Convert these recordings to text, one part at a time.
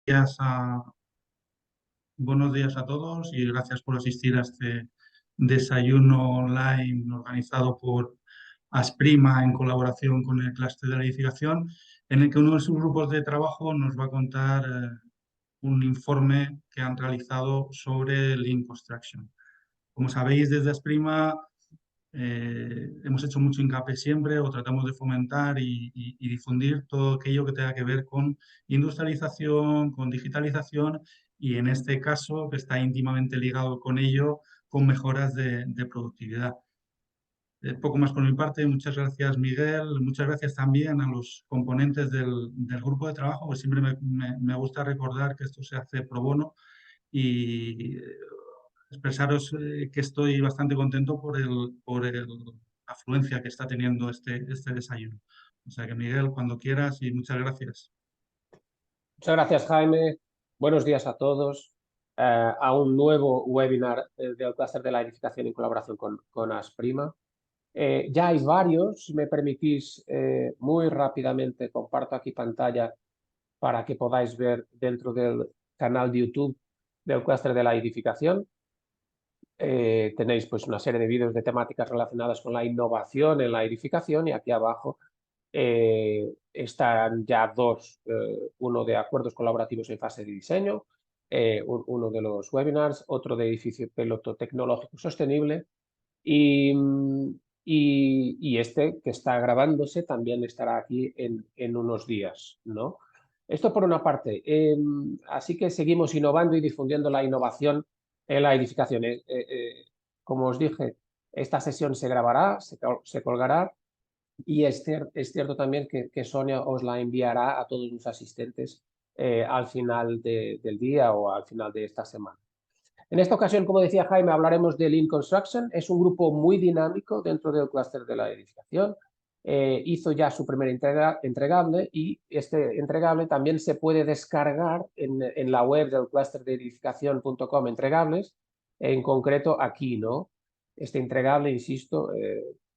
días buenos días a todos y gracias por asistir a este desayuno online organizado por Asprima en colaboración con el clúster de la edificación, en el que uno de sus grupos de trabajo nos va a contar un informe que han realizado sobre Lean Construction. Como sabéis, desde Asprima hemos hecho mucho hincapié siempre o tratamos de fomentar y difundir todo aquello que tenga que ver con industrialización, con digitalización y en este caso, que está íntimamente ligado con ello, con mejoras de productividad. Poco más por mi parte. Muchas gracias, Miguel. Muchas gracias también a los componentes del grupo de trabajo, porque siempre me gusta recordar que esto se hace pro bono y expresaros que estoy bastante contento por la afluencia que está teniendo este desayuno. O sea que, Miguel, cuando quieras y muchas gracias. Muchas gracias, Jaime. Buenos días a todos. A un nuevo webinar del clúster de la edificación en colaboración con Asprima. Ya hay varios, si me permitís, muy rápidamente comparto aquí pantalla para que podáis ver dentro del canal de YouTube del clúster de la edificación. Tenéis pues una serie de vídeos de temáticas relacionadas con la innovación en la edificación y aquí abajo están ya dos, uno de acuerdos colaborativos en fase de diseño, uno de los webinars, otro de edificio piloto tecnológico sostenible y este que está grabándose también estará aquí en unos días, ¿no? Esto por una parte. Así que seguimos innovando y difundiendo la innovación en la edificación. Como os dije, esta sesión se grabará, se colgará y es cierto también que Sonia os la enviará a todos los asistentes al final del día o al final de esta semana. En esta ocasión, como decía Jaime, hablaremos de Lean Construction. Es un grupo muy dinámico dentro del clúster de la edificación. Hizo ya su primer entregable y este entregable también se puede descargar en la web del clúster de edificación.com entregables, en concreto aquí, ¿no? Este entregable, insisto,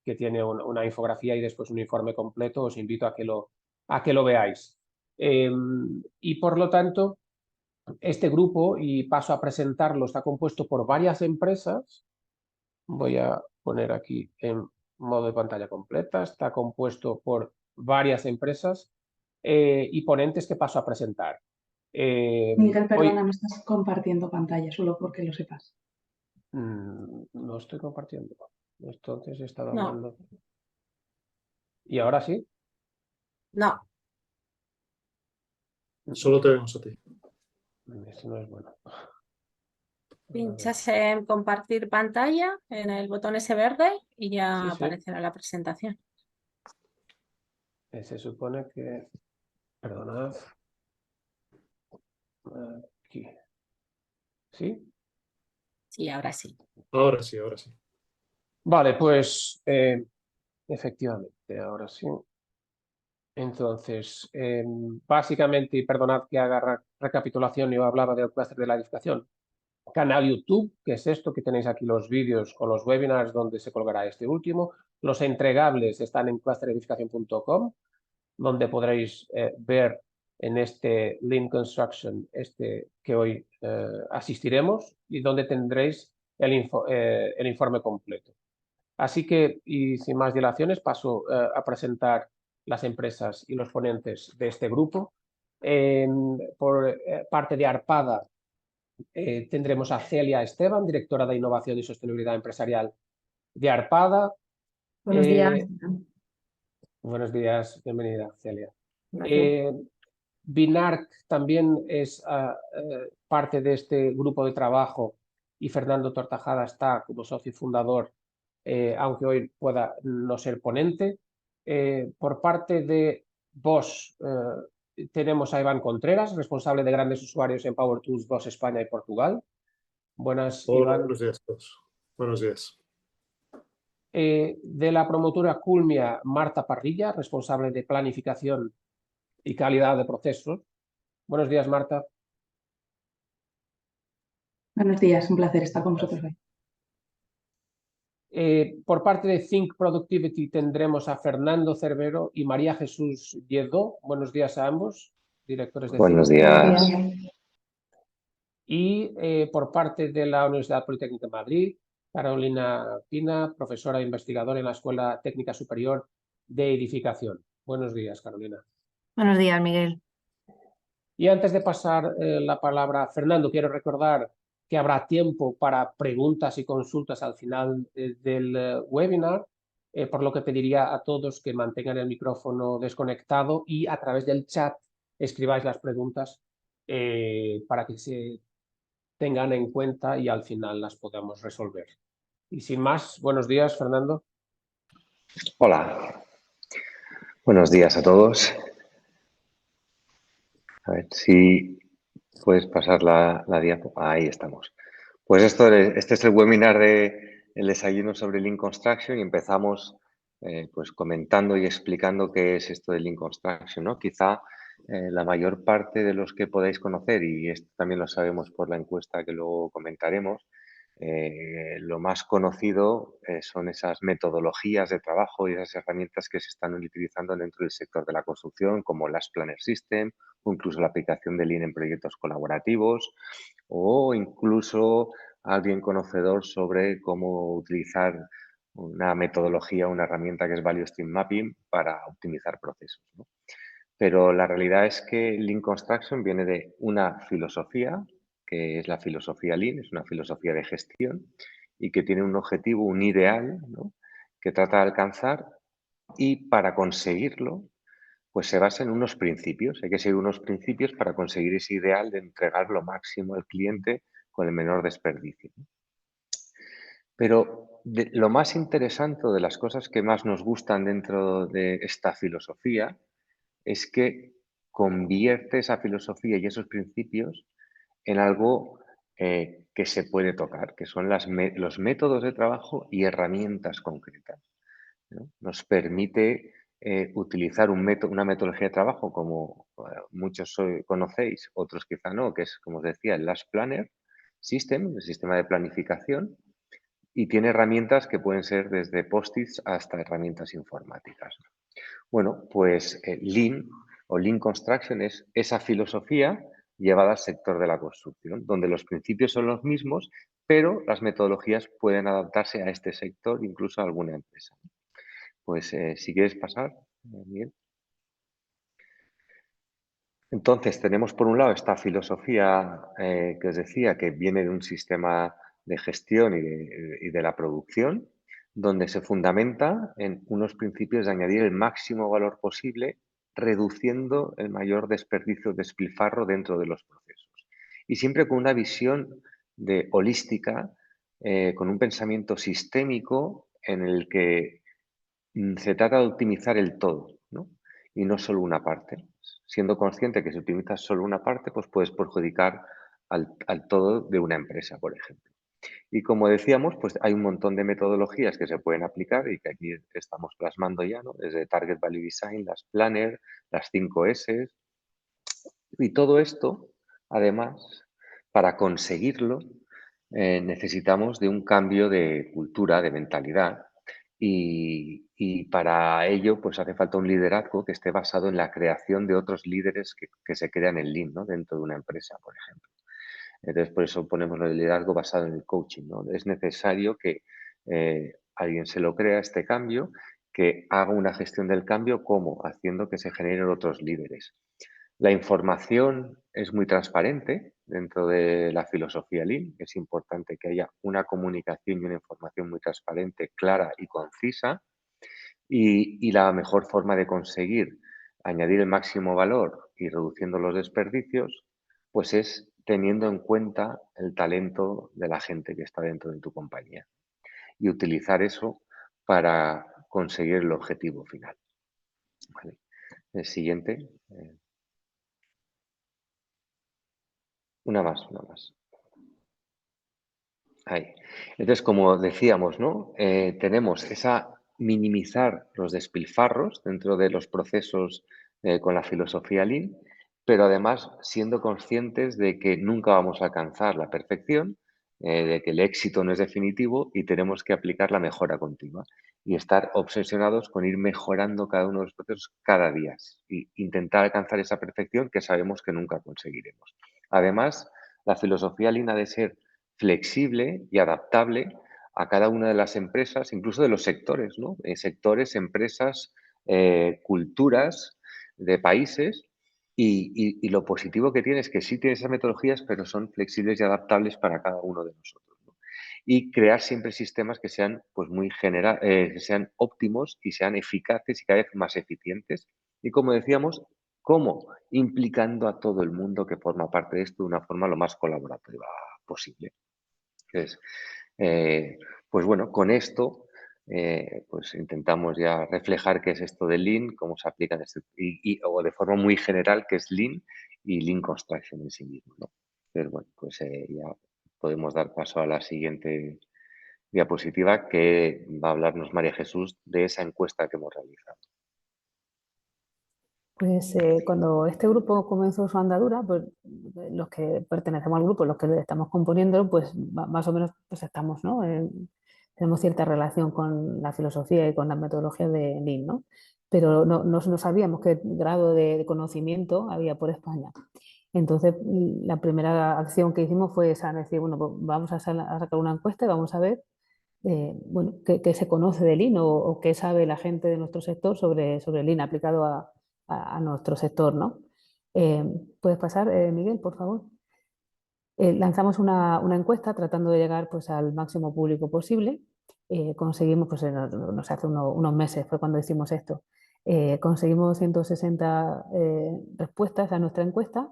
que tiene una infografía y después un informe completo, os invito a que lo veáis. Y por lo tanto, este grupo, y paso a presentarlo, está compuesto por varias empresas. Voy a poner aquí en modo de pantalla completa. Está compuesto por varias empresas y ponentes que paso a presentar. Miguel, perdona, no estás compartiendo pantalla, solo porque lo sepas. No estoy compartiendo. Entonces he estado No. hablando. ¿Y ahora sí? No. Solo te vemos a ti. Eso no es bueno. Pinchas en compartir pantalla, en el botón ese verde y ya Sí. aparecerá la presentación. Se supone que... Perdonad. Aquí. ¿Sí? Sí, ahora sí. Ahora sí, ahora sí. Vale, pues efectivamente, ahora sí. Entonces, básicamente, y perdonad que haga recapitulación, yo hablaba del clúster de la edificación. Canal YouTube, que es esto, que tenéis aquí los vídeos con los webinars donde se colgará este último. Los entregables están en clusteredificación.com, donde podréis ver en este Lean Construction, que hoy asistiremos, y donde tendréis el informe completo. Así que, y sin más dilaciones, paso a presentar las empresas y los ponentes de este grupo. Por parte de Arpada tendremos a Celia Esteban, directora de Innovación y Sostenibilidad Empresarial de Arpada. Buenos días. Buenos días, bienvenida, Celia. Gracias. Binarc también es parte de este grupo de trabajo y Fernando Tortajada está como socio fundador, aunque hoy pueda no ser ponente. Por parte de Bosch tenemos a Iván Contreras, responsable de grandes usuarios en Power Tools Bosch España y Portugal. Buenas, Hola, Iván. buenos días a todos. Buenos días. De la promotora Culmia, Marta Parrilla, responsable de planificación y calidad de procesos. Buenos días, Marta. Buenos días, un placer estar con vosotros hoy. Por parte de Think Productivity tendremos a Fernando Cervero y María Jesús Lledó. Buenos días a ambos, directores de Buenos Think. días. Y por parte de la Universidad Politécnica de Madrid, Carolina Pina, profesora e investigadora en la Escuela Técnica Superior de Edificación. Buenos días, Carolina. Buenos días, Miguel. Y antes de pasar la palabra a Fernando, quiero recordar que habrá tiempo para preguntas y consultas al final del webinar, por lo que pediría a todos que mantengan el micrófono desconectado y a través del chat escribáis las preguntas para que se tengan en cuenta y al final las podamos resolver. Y sin más, buenos días, Fernando. Hola, buenos días a todos. A ver si puedes pasar la diapo. Ahí estamos. Pues este es el webinar de el desayuno sobre Lean Construction y empezamos pues comentando y explicando qué es esto de Lean Construction, ¿no? Quizá la mayor parte de los que podáis conocer, y esto también lo sabemos por la encuesta que luego comentaremos, lo más conocido son esas metodologías de trabajo y esas herramientas que se están utilizando dentro del sector de la construcción, como las Planner System, o incluso la aplicación de Lean en proyectos colaborativos, o incluso alguien conocedor sobre cómo utilizar una metodología, una herramienta que es Value Stream Mapping para optimizar procesos, ¿no? Pero la realidad es que Lean Construction viene de una filosofía, que es la filosofía Lean, es una filosofía de gestión y que tiene un objetivo, un ideal, ¿no?, que trata de alcanzar, y para conseguirlo pues se basa en unos principios. Hay que seguir unos principios para conseguir ese ideal de entregar lo máximo al cliente con el menor desperdicio. Pero lo más interesante, de las cosas que más nos gustan dentro de esta filosofía, es que convierte esa filosofía y esos principios en algo que se puede tocar, que son los métodos de trabajo y herramientas concretas, ¿no? Nos permite utilizar una metodología de trabajo como muchos conocéis, otros quizá no, que es, como os decía, el Last Planner System, el sistema de planificación, y tiene herramientas que pueden ser desde post-its hasta herramientas informáticas. Bueno, pues Lean o Lean Construction es esa filosofía llevada al sector de la construcción, donde los principios son los mismos, pero las metodologías pueden adaptarse a este sector, incluso a alguna empresa. Pues si quieres pasar, Miguel. Entonces, tenemos por un lado esta filosofía que os decía, que viene de un sistema de gestión y de la producción, donde se fundamenta en unos principios de añadir el máximo valor posible, reduciendo el mayor desperdicio, despilfarro dentro de los procesos. Y siempre con una visión holística, con un pensamiento sistémico en el que se trata de optimizar el todo, ¿no?, y no solo una parte. Siendo consciente que si optimizas solo una parte, pues puedes perjudicar al todo de una empresa, por ejemplo. Y como decíamos, pues hay un montón de metodologías que se pueden aplicar y que aquí estamos plasmando ya, ¿no?, desde Target Value Design, las Planner, las 5S. Y todo esto, además, para conseguirlo, necesitamos de un cambio de cultura, de mentalidad. Y para ello, pues hace falta un liderazgo que esté basado en la creación de otros líderes que se crean en Lean, ¿no?, dentro de una empresa, por ejemplo. Entonces, por eso ponemos el liderazgo basado en el coaching, ¿no? Es necesario que alguien se lo crea este cambio, que haga una gestión del cambio, ¿cómo? Haciendo que se generen otros líderes. La información es muy transparente dentro de la filosofía Lean. Es importante que haya una comunicación y una información muy transparente, clara y concisa. Y la mejor forma de conseguir añadir el máximo valor y reduciendo los desperdicios, pues es teniendo en cuenta el talento de la gente que está dentro de tu compañía y utilizar eso para conseguir el objetivo final. Vale. El siguiente. Una más. Ahí. Entonces, como decíamos, ¿no?, tenemos minimizar los despilfarros dentro de los procesos con la filosofía Lean, pero además siendo conscientes de que nunca vamos a alcanzar la perfección, de que el éxito no es definitivo y tenemos que aplicar la mejora continua y estar obsesionados con ir mejorando cada uno de los procesos cada día e intentar alcanzar esa perfección que sabemos que nunca conseguiremos. Además, La filosofía Lean ha de ser flexible y adaptable a cada una de las empresas, incluso de los sectores, ¿no? Sectores, empresas, culturas de países. Y lo positivo que tiene es que sí tiene esas metodologías, pero son flexibles y adaptables para cada uno de nosotros, ¿no? Y crear siempre sistemas que sean, pues, que sean óptimos y sean eficaces y cada vez más eficientes. Y como decíamos, ¿cómo? Implicando a todo el mundo que forma parte de esto de una forma lo más colaborativa posible. Entonces, pues bueno, con esto pues intentamos ya reflejar qué es esto de Lean, cómo se aplica o de forma muy general qué es Lean y Lean Construction en sí mismo, ¿no? Entonces, bueno, pues ya podemos dar paso a la siguiente diapositiva que va a hablarnos María Jesús de esa encuesta que hemos realizado. Pues cuando este grupo comenzó su andadura, pues los que pertenecemos al grupo, los que estamos componiendo, pues más o menos pues estamos, ¿no? Tenemos cierta relación con la filosofía y con las metodologías de Lean, ¿no? Pero no sabíamos qué grado de conocimiento había por España. Entonces, la primera acción que hicimos fue esa, decir, bueno, pues vamos a sacar una encuesta y vamos a ver bueno, qué se conoce de Lean o qué sabe la gente de nuestro sector sobre Lean aplicado a nuestro sector, ¿no? ¿Puedes pasar, Miguel, por favor? Lanzamos una encuesta tratando de llegar pues, al máximo público posible. Conseguimos, pues no sé, hace unos meses fue cuando hicimos esto, conseguimos 160 respuestas a nuestra encuesta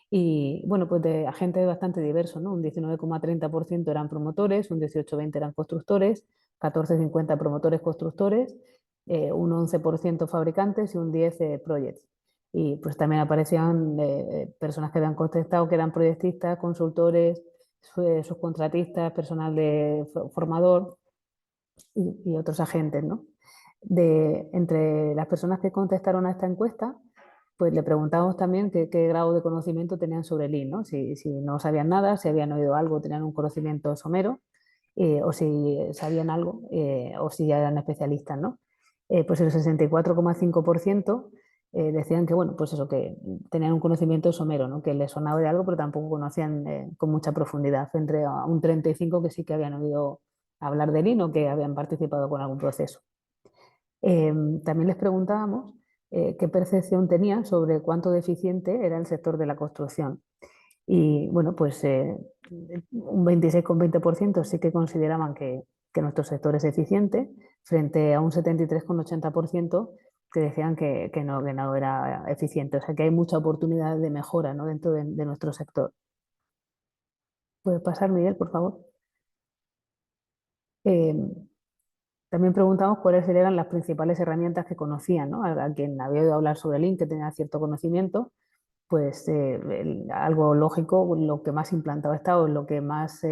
y, bueno, pues de agentes bastante diversos, ¿no? Un 19,30% eran promotores, un 18,20% eran constructores, 14,50% promotores constructores, un 11% fabricantes y un 10% projects. Y pues también aparecían personas que habían contestado que eran proyectistas, consultores, subcontratistas, personal de formador y otros agentes, ¿no? Entre las personas que contestaron a esta encuesta, pues le preguntamos también qué grado de conocimiento tenían sobre Lean, ¿no? Si no sabían nada, si habían oído algo, tenían un conocimiento somero, o si sabían algo, o si ya eran especialistas, ¿no? Pues el 64,5% decían que, bueno, pues eso, que tenían un conocimiento somero, ¿no? Que les sonaba de algo, pero tampoco conocían con mucha profundidad, frente a un 35% que sí que habían oído hablar de Lean o que habían participado con algún proceso. También les preguntábamos qué percepción tenían sobre cuánto deficiente era el sector de la construcción. Y bueno, pues un 26,20% sí que consideraban que nuestro sector es eficiente, frente a un 73,80% que decían que no era eficiente. O sea que hay mucha oportunidad de mejora, ¿no? Dentro de nuestro sector. ¿Puedes pasar, Miguel, por favor? También preguntamos cuáles eran las principales herramientas que conocían, ¿no? A quien había oído hablar sobre Lean, que tenía cierto conocimiento, pues algo lógico, lo que más implantado está o lo que más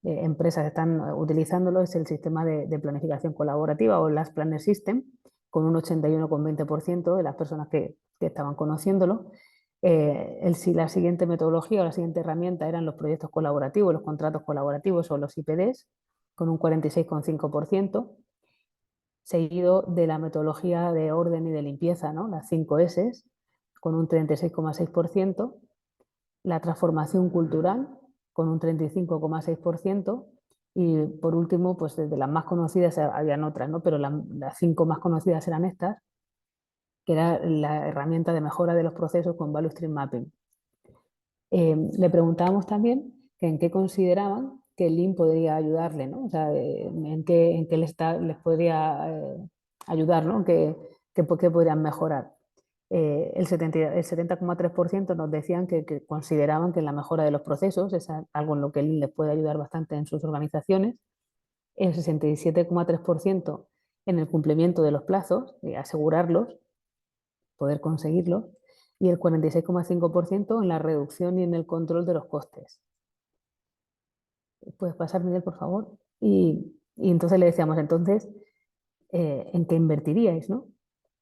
empresas están utilizándolo es el sistema de planificación colaborativa o Last Planner System, con un 81,20% de las personas que estaban conociéndolo. La siguiente metodología o la siguiente herramienta eran los proyectos colaborativos, los contratos colaborativos o los IPDs, con un 46,5%, seguido de la metodología de orden y de limpieza, ¿no? Las 5 S, con un 36,6%, la transformación cultural, con un 35,6%, y por último, pues de las más conocidas habían otras, ¿no? Pero las 5 más conocidas eran estas, que era la herramienta de mejora de los procesos con Value Stream Mapping. Le preguntábamos también que en qué consideraban que el Lean podría ayudarle, ¿no? O sea, en qué les podría ayudar, ¿no? ¿Qué podrían mejorar? El 70,3% nos decían que consideraban que la mejora de los procesos es algo en lo que el Lean les puede ayudar bastante en sus organizaciones. El 67,3% en el cumplimiento de los plazos, asegurarlos, poder conseguirlos, y el 46,5% en la reducción y en el control de los costes. ¿Puedes pasar, Miguel, por favor? Y entonces le decíamos, entonces, ¿en qué invertiríais, no?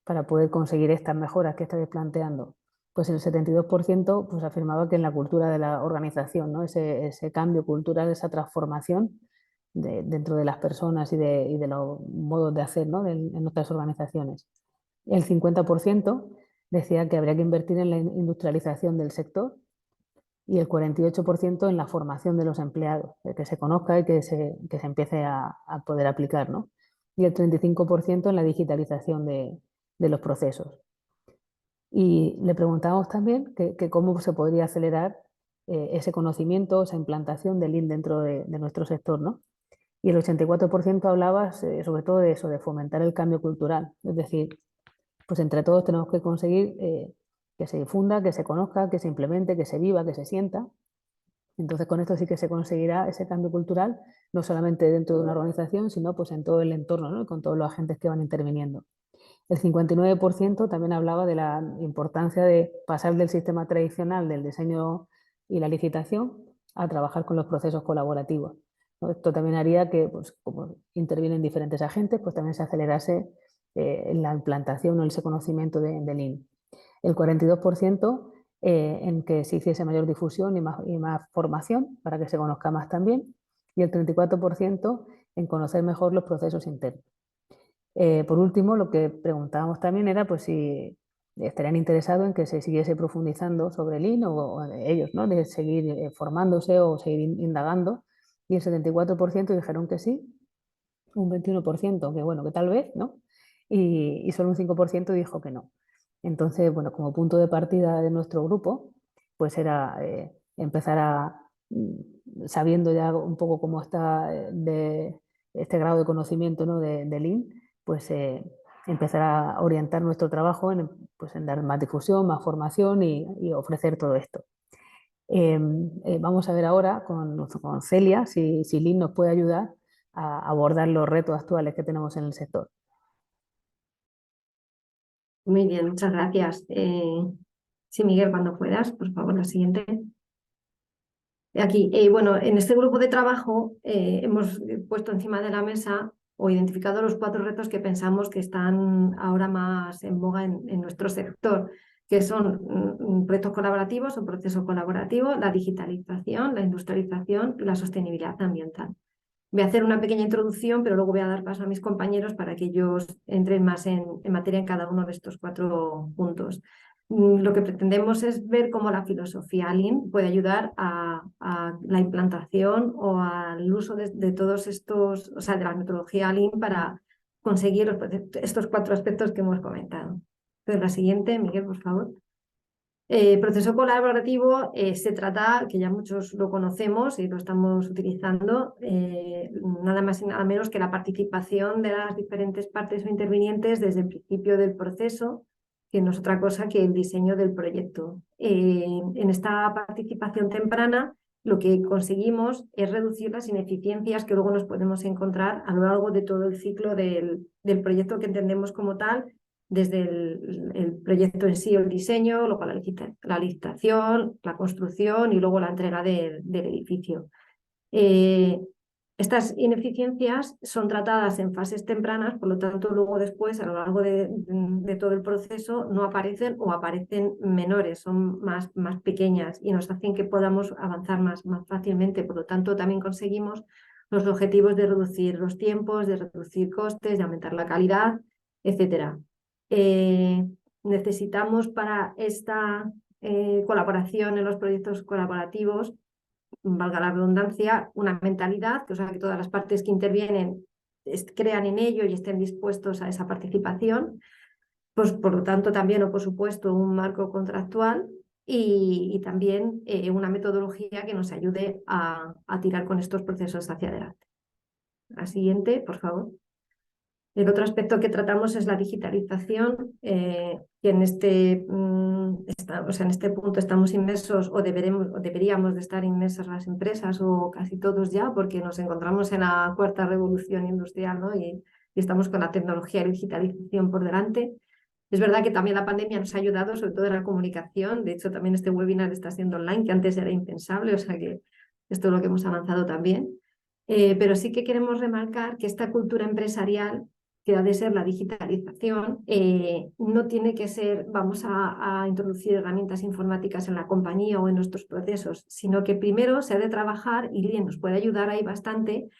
Para poder conseguir estas mejoras que estáis planteando. Pues el 72% pues, afirmaba que en la cultura de la organización, ¿no? Ese cambio cultural, esa transformación dentro de las personas y de los modos de hacer, ¿no? En nuestras organizaciones. El 50% decía que habría que invertir en la industrialización del sector, y el 48% en la formación de los empleados, que se conozca y que se empiece a poder aplicar, ¿no? Y el 35% en la digitalización de los procesos. Y le preguntamos también que cómo se podría acelerar ese conocimiento, esa implantación del Lean dentro de nuestro sector, ¿no? Y el 84% hablaba sobre todo de eso, de fomentar el cambio cultural. Es decir, pues entre todos tenemos que conseguir que se difunda, que se conozca, que se implemente, que se viva, que se sienta. Entonces con esto sí que se conseguirá ese cambio cultural, no solamente dentro de una organización, sino pues en todo el entorno, ¿no? Con todos los agentes que van interviniendo. El 59% también hablaba de la importancia de pasar del sistema tradicional del diseño y la licitación a trabajar con los procesos colaborativos. Esto también haría que, pues, como intervienen diferentes agentes, pues también se acelerase la implantación o ese conocimiento de Lean. El 42% en que se hiciese mayor difusión y más formación para que se conozca más también, y el 34% en conocer mejor los procesos internos. Por último, lo que preguntábamos también era pues, si estarían interesados en que se siguiese profundizando sobre Lean o ellos, ¿no? De seguir formándose o seguir indagando, y el 74% dijeron que sí, un 21% que bueno, que tal vez, ¿no? Y solo un 5% dijo que no. Entonces, bueno, como punto de partida de nuestro grupo, pues era empezar sabiendo ya un poco cómo está de este grado de conocimiento, ¿no? de Lean, pues empezar a orientar nuestro trabajo pues, en dar más difusión, más formación y ofrecer todo esto. Vamos a ver ahora con Celia si Lean nos puede ayudar a abordar los retos actuales que tenemos en el sector. Muy bien, muchas gracias. Sí, Miguel, cuando puedas, por favor, la siguiente. Aquí, bueno, en este grupo de trabajo hemos puesto encima de la mesa o identificado los 4 retos que pensamos que están ahora más en boga en nuestro sector, que son retos colaborativos o proceso colaborativo, la digitalización, la industrialización y la sostenibilidad ambiental. Voy a hacer una pequeña introducción, pero luego voy a dar paso a mis compañeros para que ellos entren más en materia en cada uno de estos 4 puntos. Lo que pretendemos es ver cómo la filosofía Lean puede ayudar a la implantación o al uso de todos estos, o sea, de la metodología Lean para conseguir estos 4 aspectos que hemos comentado. Entonces, la siguiente, Miguel, por favor. Proceso colaborativo se trata, que ya muchos lo conocemos y lo estamos utilizando, nada más y nada menos que la participación de las diferentes partes o intervinientes desde el principio del proceso, que no es otra cosa que el diseño del proyecto. En esta participación temprana lo que conseguimos es reducir las ineficiencias que luego nos podemos encontrar a lo largo de todo el ciclo del proyecto que entendemos como tal, desde el proyecto en sí, el diseño, luego la licitación, la construcción y luego la entrega del edificio. Estas ineficiencias son tratadas en fases tempranas, por lo tanto luego después a lo largo de todo el proceso no aparecen o aparecen menores, son más pequeñas y nos hacen que podamos avanzar más fácilmente. Por lo tanto también conseguimos los objetivos de reducir los tiempos, de reducir costes, de aumentar la calidad, etcétera. Necesitamos para esta colaboración en los proyectos colaborativos, valga la redundancia, una mentalidad, o sea, que todas las partes que intervienen crean en ello y estén dispuestos a esa participación, pues por lo tanto también, o por supuesto, un marco contractual y también una metodología que nos ayude a tirar con estos procesos hacia adelante. La siguiente, por favor. El otro aspecto que tratamos es la digitalización, que en este punto estamos inmersos o deberíamos de estar inmersos las empresas o casi todos ya, porque nos encontramos en la 4ª revolución industrial, ¿no? y estamos con la tecnología y la digitalización por delante. Es verdad que también la pandemia nos ha ayudado, sobre todo en la comunicación. De hecho, también este webinar está siendo online, que antes era impensable, o sea que esto es lo que hemos avanzado también. Pero sí que queremos remarcar que esta cultura empresarial, que ha de ser la digitalización, no tiene que ser vamos a introducir herramientas informáticas en la compañía o en nuestros procesos, sino que primero se ha de trabajar, y Lean nos puede ayudar ahí bastante,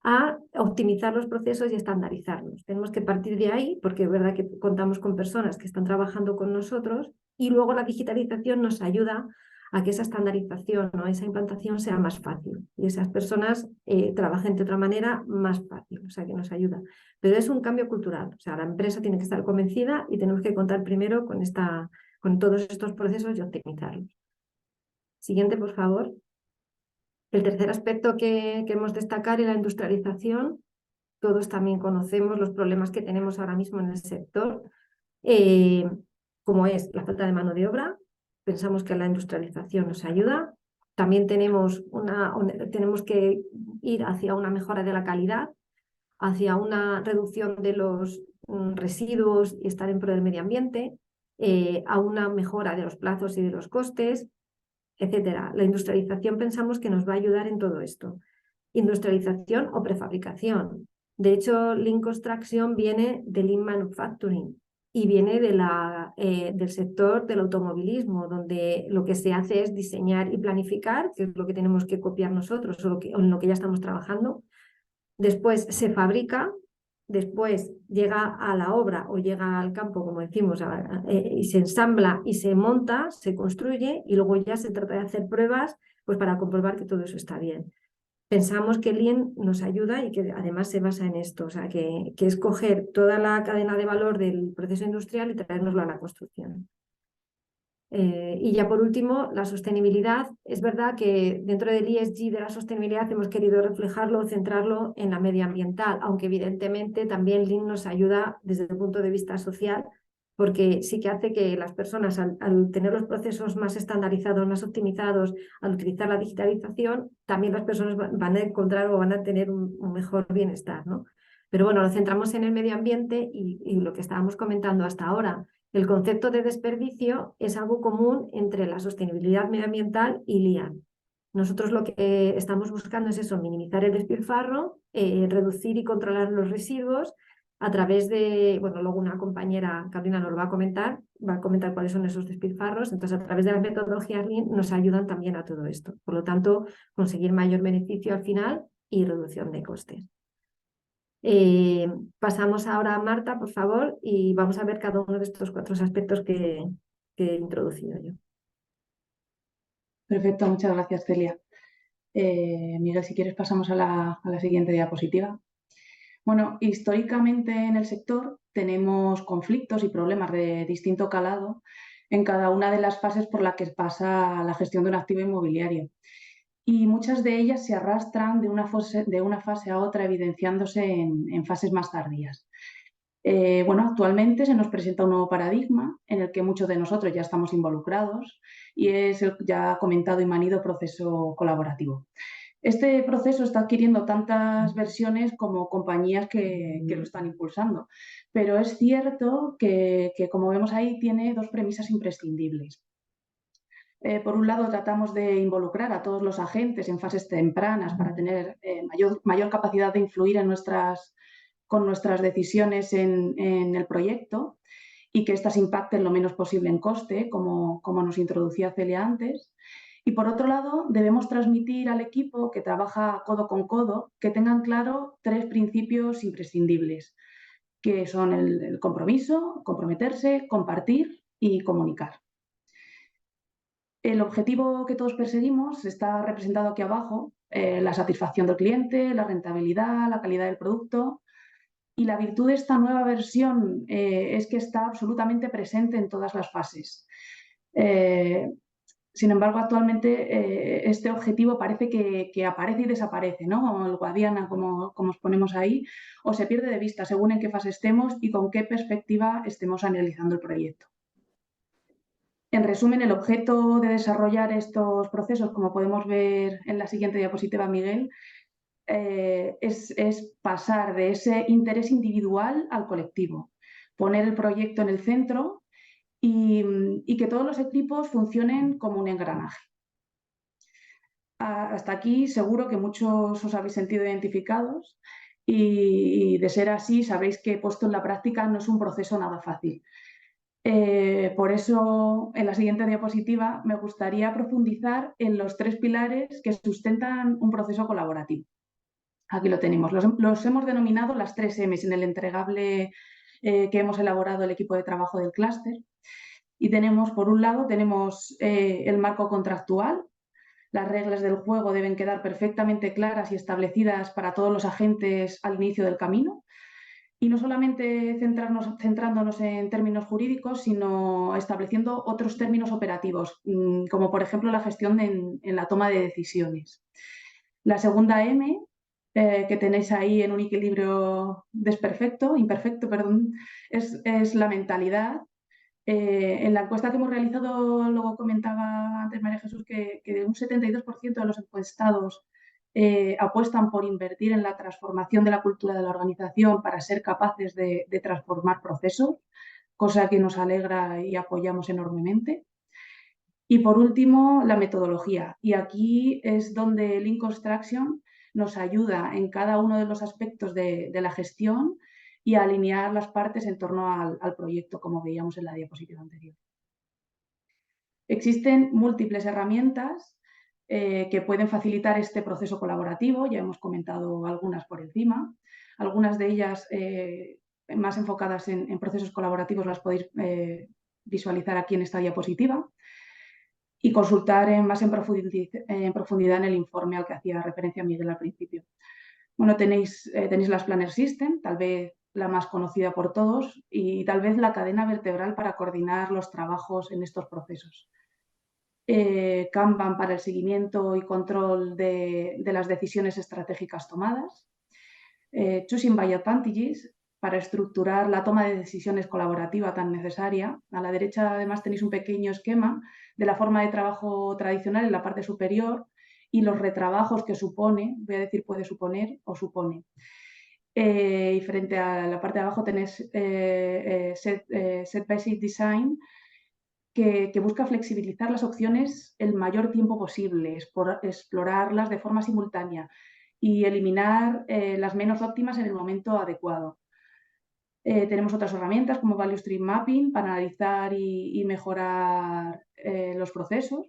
a optimizar los procesos y estandarizarlos. Tenemos que partir de ahí, porque es verdad que contamos con personas que están trabajando con nosotros, y luego la digitalización nos ayuda a que esa estandarización o esa implantación sea más fácil y esas personas trabajen de otra manera más fácil, o sea que nos ayuda. Pero es un cambio cultural, o sea, la empresa tiene que estar convencida y tenemos que contar primero con todos estos procesos y optimizarlos. Siguiente, por favor. El tercer aspecto que queremos destacar es la industrialización. Todos también conocemos los problemas que tenemos ahora mismo en el sector, como es la falta de mano de obra. Pensamos que la industrialización nos ayuda. También tenemos que ir hacia una mejora de la calidad, hacia una reducción de los residuos y estar en pro del medio ambiente, a una mejora de los plazos y de los costes, etcétera. La industrialización pensamos que nos va a ayudar en todo esto. Industrialización o prefabricación. De hecho, Lean Construction viene de Lean Manufacturing y viene del sector del automovilismo, donde lo que se hace es diseñar y planificar, que es lo que tenemos que copiar nosotros o en lo que ya estamos trabajando. Después se fabrica, después llega a la obra o llega al campo, como decimos, y se ensambla y se monta, se construye y luego ya se trata de hacer pruebas pues, para comprobar que todo eso está bien. Pensamos que Lean nos ayuda y que además se basa en esto, o sea, que es coger toda la cadena de valor del proceso industrial y traérnoslo a la construcción. Y ya por último, la sostenibilidad. Es verdad que dentro del ESG de la sostenibilidad hemos querido reflejarlo, centrarlo en la medioambiental, aunque evidentemente también Lean nos ayuda desde el punto de vista social, porque sí que hace que las personas, al tener los procesos más estandarizados, más optimizados, al utilizar la digitalización, también las personas van a encontrar o van a tener un mejor bienestar, ¿no? Pero bueno, lo centramos en el medio ambiente y lo que estábamos comentando hasta ahora. El concepto de desperdicio es algo común entre la sostenibilidad medioambiental y Lean. Nosotros lo que estamos buscando es eso, minimizar el despilfarro, reducir y controlar los residuos a través de, bueno, luego una compañera, Carolina, nos va a comentar cuáles son esos despilfarros. Entonces, a través de las metodologías Lean nos ayudan también a todo esto. Por lo tanto, conseguir mayor beneficio al final y reducción de costes. Pasamos ahora a Marta, por favor, y vamos a ver cada uno de estos 4 aspectos que he introducido yo. Perfecto, muchas gracias, Celia. Miguel, si quieres pasamos a la siguiente diapositiva. Bueno, históricamente en el sector tenemos conflictos y problemas de distinto calado en cada una de las fases por las que pasa la gestión de un activo inmobiliario. Y muchas de ellas se arrastran de una fase a otra, evidenciándose en fases más tardías. Bueno, actualmente se nos presenta un nuevo paradigma en el que muchos de nosotros ya estamos involucrados y es el ya comentado y manido proceso colaborativo. Este proceso está adquiriendo tantas versiones como compañías que lo están impulsando, pero es cierto que, como vemos ahí, tiene 2 premisas imprescindibles. Por un lado, tratamos de involucrar a todos los agentes en fases tempranas para tener mayor capacidad de influir con nuestras decisiones en el proyecto y que éstas impacten lo menos posible en coste, como nos introducía Celia antes. Y por otro lado, debemos transmitir al equipo que trabaja codo con codo que tengan claro 3 principios imprescindibles, que son el compromiso, comprometerse, compartir y comunicar. El objetivo que todos perseguimos está representado aquí abajo, la satisfacción del cliente, la rentabilidad, la calidad del producto. Y la virtud de esta nueva versión es que está absolutamente presente en todas las fases. Sin embargo, actualmente este objetivo parece que aparece y desaparece, ¿no? El Guadiana, como os ponemos ahí, o se pierde de vista según en qué fase estemos y con qué perspectiva estemos analizando el proyecto. En resumen, el objeto de desarrollar estos procesos, como podemos ver en la siguiente diapositiva, Miguel, es pasar de ese interés individual al colectivo, poner el proyecto en el centro y que todos los equipos funcionen como un engranaje. Hasta aquí seguro que muchos os habéis sentido identificados y de ser así sabréis que puesto en la práctica no es un proceso nada fácil. Por eso, en la siguiente diapositiva, me gustaría profundizar en los 3 pilares que sustentan un proceso colaborativo. Aquí lo tenemos. Los hemos denominado las 3 M's en el entregable que hemos elaborado el equipo de trabajo del clúster. Y tenemos, por un lado, tenemos el marco contractual. Las reglas del juego deben quedar perfectamente claras y establecidas para todos los agentes al inicio del camino. Y no solamente centrándonos en términos jurídicos, sino estableciendo otros términos operativos, como por ejemplo la gestión en la toma de decisiones. La segunda M, que tenéis ahí en un equilibrio imperfecto, es la mentalidad. En la encuesta que hemos realizado, luego comentaba antes María Jesús que un 72% de los encuestados apuestan por invertir en la transformación de la cultura de la organización para ser capaces de transformar procesos, cosa que nos alegra y apoyamos enormemente. Y por último, la metodología. Y aquí es donde Lean Construction nos ayuda en cada uno de los aspectos de la gestión y a alinear las partes en torno al proyecto, como veíamos en la diapositiva anterior. Existen múltiples herramientas que pueden facilitar este proceso colaborativo, ya hemos comentado algunas por encima. Algunas de ellas más enfocadas en procesos colaborativos las podéis visualizar aquí en esta diapositiva y consultar más en profundidad en el informe al que hacía referencia Miguel al principio. Bueno, tenéis las Planner System, tal vez la más conocida por todos, y tal vez la cadena vertebral para coordinar los trabajos en estos procesos. Kanban para el seguimiento y control de las decisiones estratégicas tomadas. Choosing by Advantages para estructurar la toma de decisiones colaborativa tan necesaria. A la derecha, además, tenéis un pequeño esquema de la forma de trabajo tradicional en la parte superior y los retrabajos que supone, voy a decir puede suponer o supone. Y frente a la parte de abajo tenéis Set Basic Design, que busca flexibilizar las opciones el mayor tiempo posible, explorarlas de forma simultánea y eliminar las menos óptimas en el momento adecuado. Tenemos otras herramientas como Value Stream Mapping para analizar y mejorar los procesos.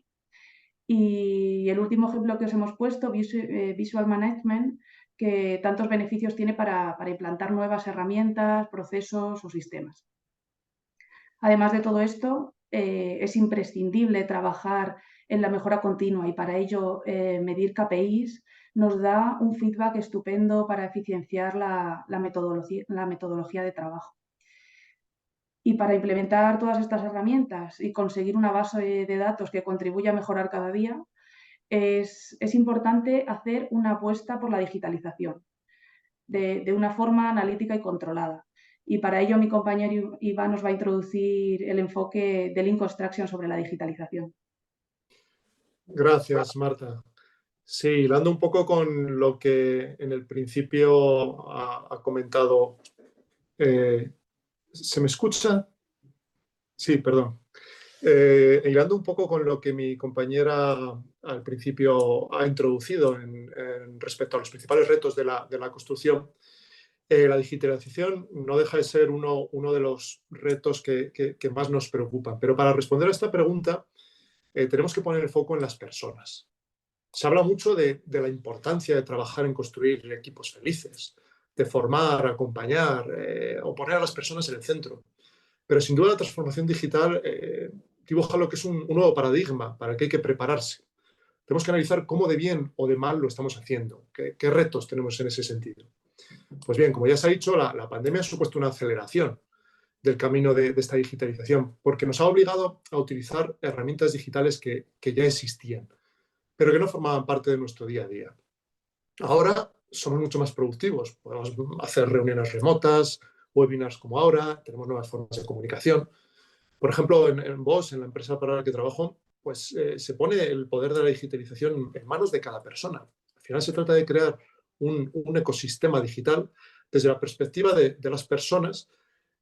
Y el último ejemplo que os hemos puesto, Visual Management, que tantos beneficios tiene para implantar nuevas herramientas, procesos o sistemas. Además de todo esto, es imprescindible trabajar en la mejora continua y para ello medir KPIs nos da un feedback estupendo para eficienciar la metodología de trabajo. Y para implementar todas estas herramientas y conseguir una base de datos que contribuya a mejorar cada día, es importante hacer una apuesta por la digitalización de una forma analítica y controlada. Y para ello mi compañero Iván nos va a introducir el enfoque de Lean Construction sobre la digitalización. Gracias, Marta. Sí, hilando un poco con lo que en el principio ha comentado. ¿Se me escucha? Sí, perdón. Hilando un poco con lo que mi compañera al principio ha introducido respecto a los principales retos de la construcción, la digitalización no deja de ser uno de los retos que más nos preocupan. Pero para responder a esta pregunta, tenemos que poner el foco en las personas. Se habla mucho de la importancia de trabajar en construir equipos felices, de formar, acompañar o poner a las personas en el centro. Pero sin duda la transformación digital dibuja lo que es un nuevo paradigma para el que hay que prepararse. Tenemos que analizar cómo de bien o de mal lo estamos haciendo, qué retos tenemos en ese sentido. Pues bien, como ya se ha dicho, la pandemia ha supuesto una aceleración del camino de esta digitalización, porque nos ha obligado a utilizar herramientas digitales que ya existían, pero que no formaban parte de nuestro día a día. Ahora somos mucho más productivos, podemos hacer reuniones remotas, webinars como ahora, tenemos nuevas formas de comunicación. Por ejemplo, en Bosch, en la empresa para la que trabajo, pues se pone el poder de la digitalización en manos de cada persona. Al final se trata de crear un ecosistema digital desde la perspectiva de las personas,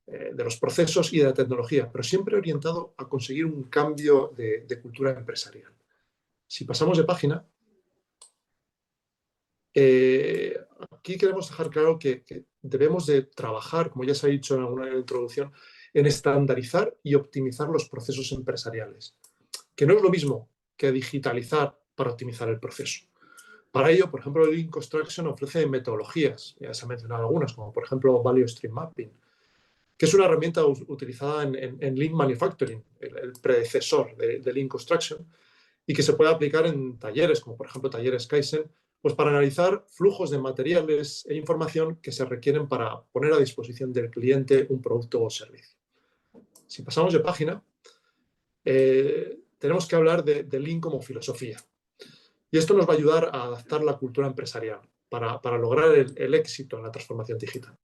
de los procesos y de la tecnología, pero siempre orientado a conseguir un cambio de cultura empresarial. Si pasamos de página, aquí queremos dejar claro que debemos de trabajar, como ya se ha dicho en alguna introducción, en estandarizar y optimizar los procesos empresariales, que no es lo mismo que digitalizar para optimizar el proceso. Para ello, por ejemplo, Lean Construction ofrece metodologías, ya se han mencionado algunas, como por ejemplo Value Stream Mapping, que es una herramienta utilizada en Lean Manufacturing, el predecesor de Lean Construction, y que se puede aplicar en talleres, como por ejemplo talleres Kaizen, pues para analizar flujos de materiales e información que se requieren para poner a disposición del cliente un producto o servicio. Si pasamos de página, tenemos que hablar de Lean como filosofía. Y esto nos va a ayudar a adaptar la cultura empresarial para lograr el éxito en la transformación digital.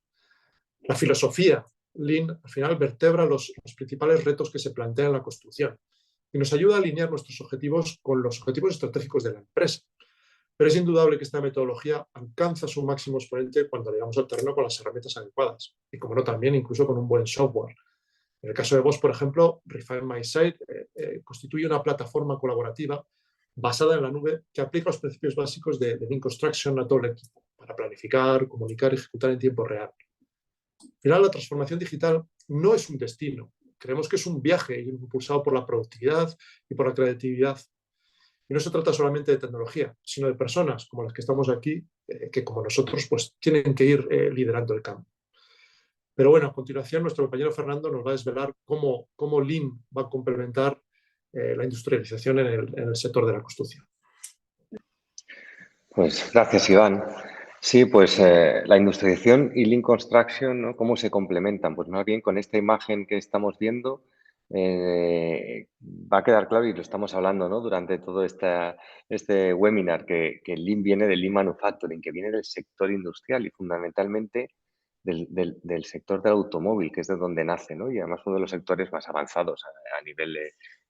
La filosofía Lean al final vertebra los principales retos que se plantean en la construcción y nos ayuda a alinear nuestros objetivos con los objetivos estratégicos de la empresa. Pero es indudable que esta metodología alcanza su máximo exponente cuando llegamos al terreno con las herramientas adecuadas y, como no, también incluso con un buen software. En el caso de Bosch, por ejemplo, Refine My Site constituye una plataforma colaborativa basada en la nube que aplica los principios básicos de Lean Construction a todo el equipo para planificar, comunicar y ejecutar en tiempo real. Al final, la transformación digital no es un destino. Creemos que es un viaje impulsado por la productividad y por la creatividad. Y no se trata solamente de tecnología, sino de personas como las que estamos aquí, que como nosotros pues tienen que ir liderando el cambio. Pero bueno, a continuación nuestro compañero Fernando nos va a desvelar cómo Lean va a complementar la industrialización en el sector de la construcción. Pues gracias, Iván. Sí, pues la industrialización y Lean Construction, ¿no? ¿Cómo se complementan? Pues más bien con esta imagen que estamos viendo va a quedar claro, y lo estamos hablando, ¿no? Durante todo este webinar, que Lean viene del Lean Manufacturing, que viene del sector industrial y fundamentalmente del sector del automóvil, que es de donde nace, ¿no? Y además uno de los sectores más avanzados a nivel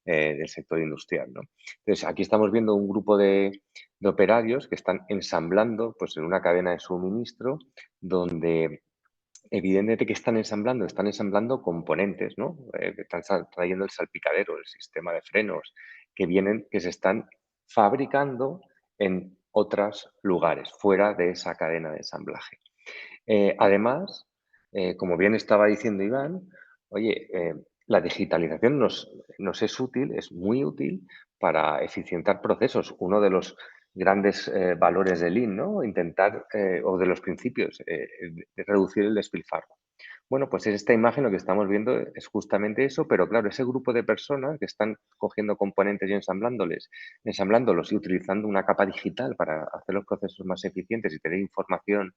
del sector industrial, ¿no? Entonces, aquí estamos viendo un grupo de operarios que están ensamblando pues, en una cadena de suministro donde evidentemente que están ensamblando componentes, ¿no? Que están trayendo el salpicadero, el sistema de frenos, que se están fabricando en otros lugares, fuera de esa cadena de ensamblaje. Además, como bien estaba diciendo Iván, oye, la digitalización nos es útil, es muy útil para eficientar procesos. Uno de los grandes valores de Lean, ¿no? Intentar, o de los principios, de reducir el despilfarro. Bueno, pues en esta imagen lo que estamos viendo es justamente eso, pero claro, ese grupo de personas que están cogiendo componentes y ensamblándolos y utilizando una capa digital para hacer los procesos más eficientes y tener información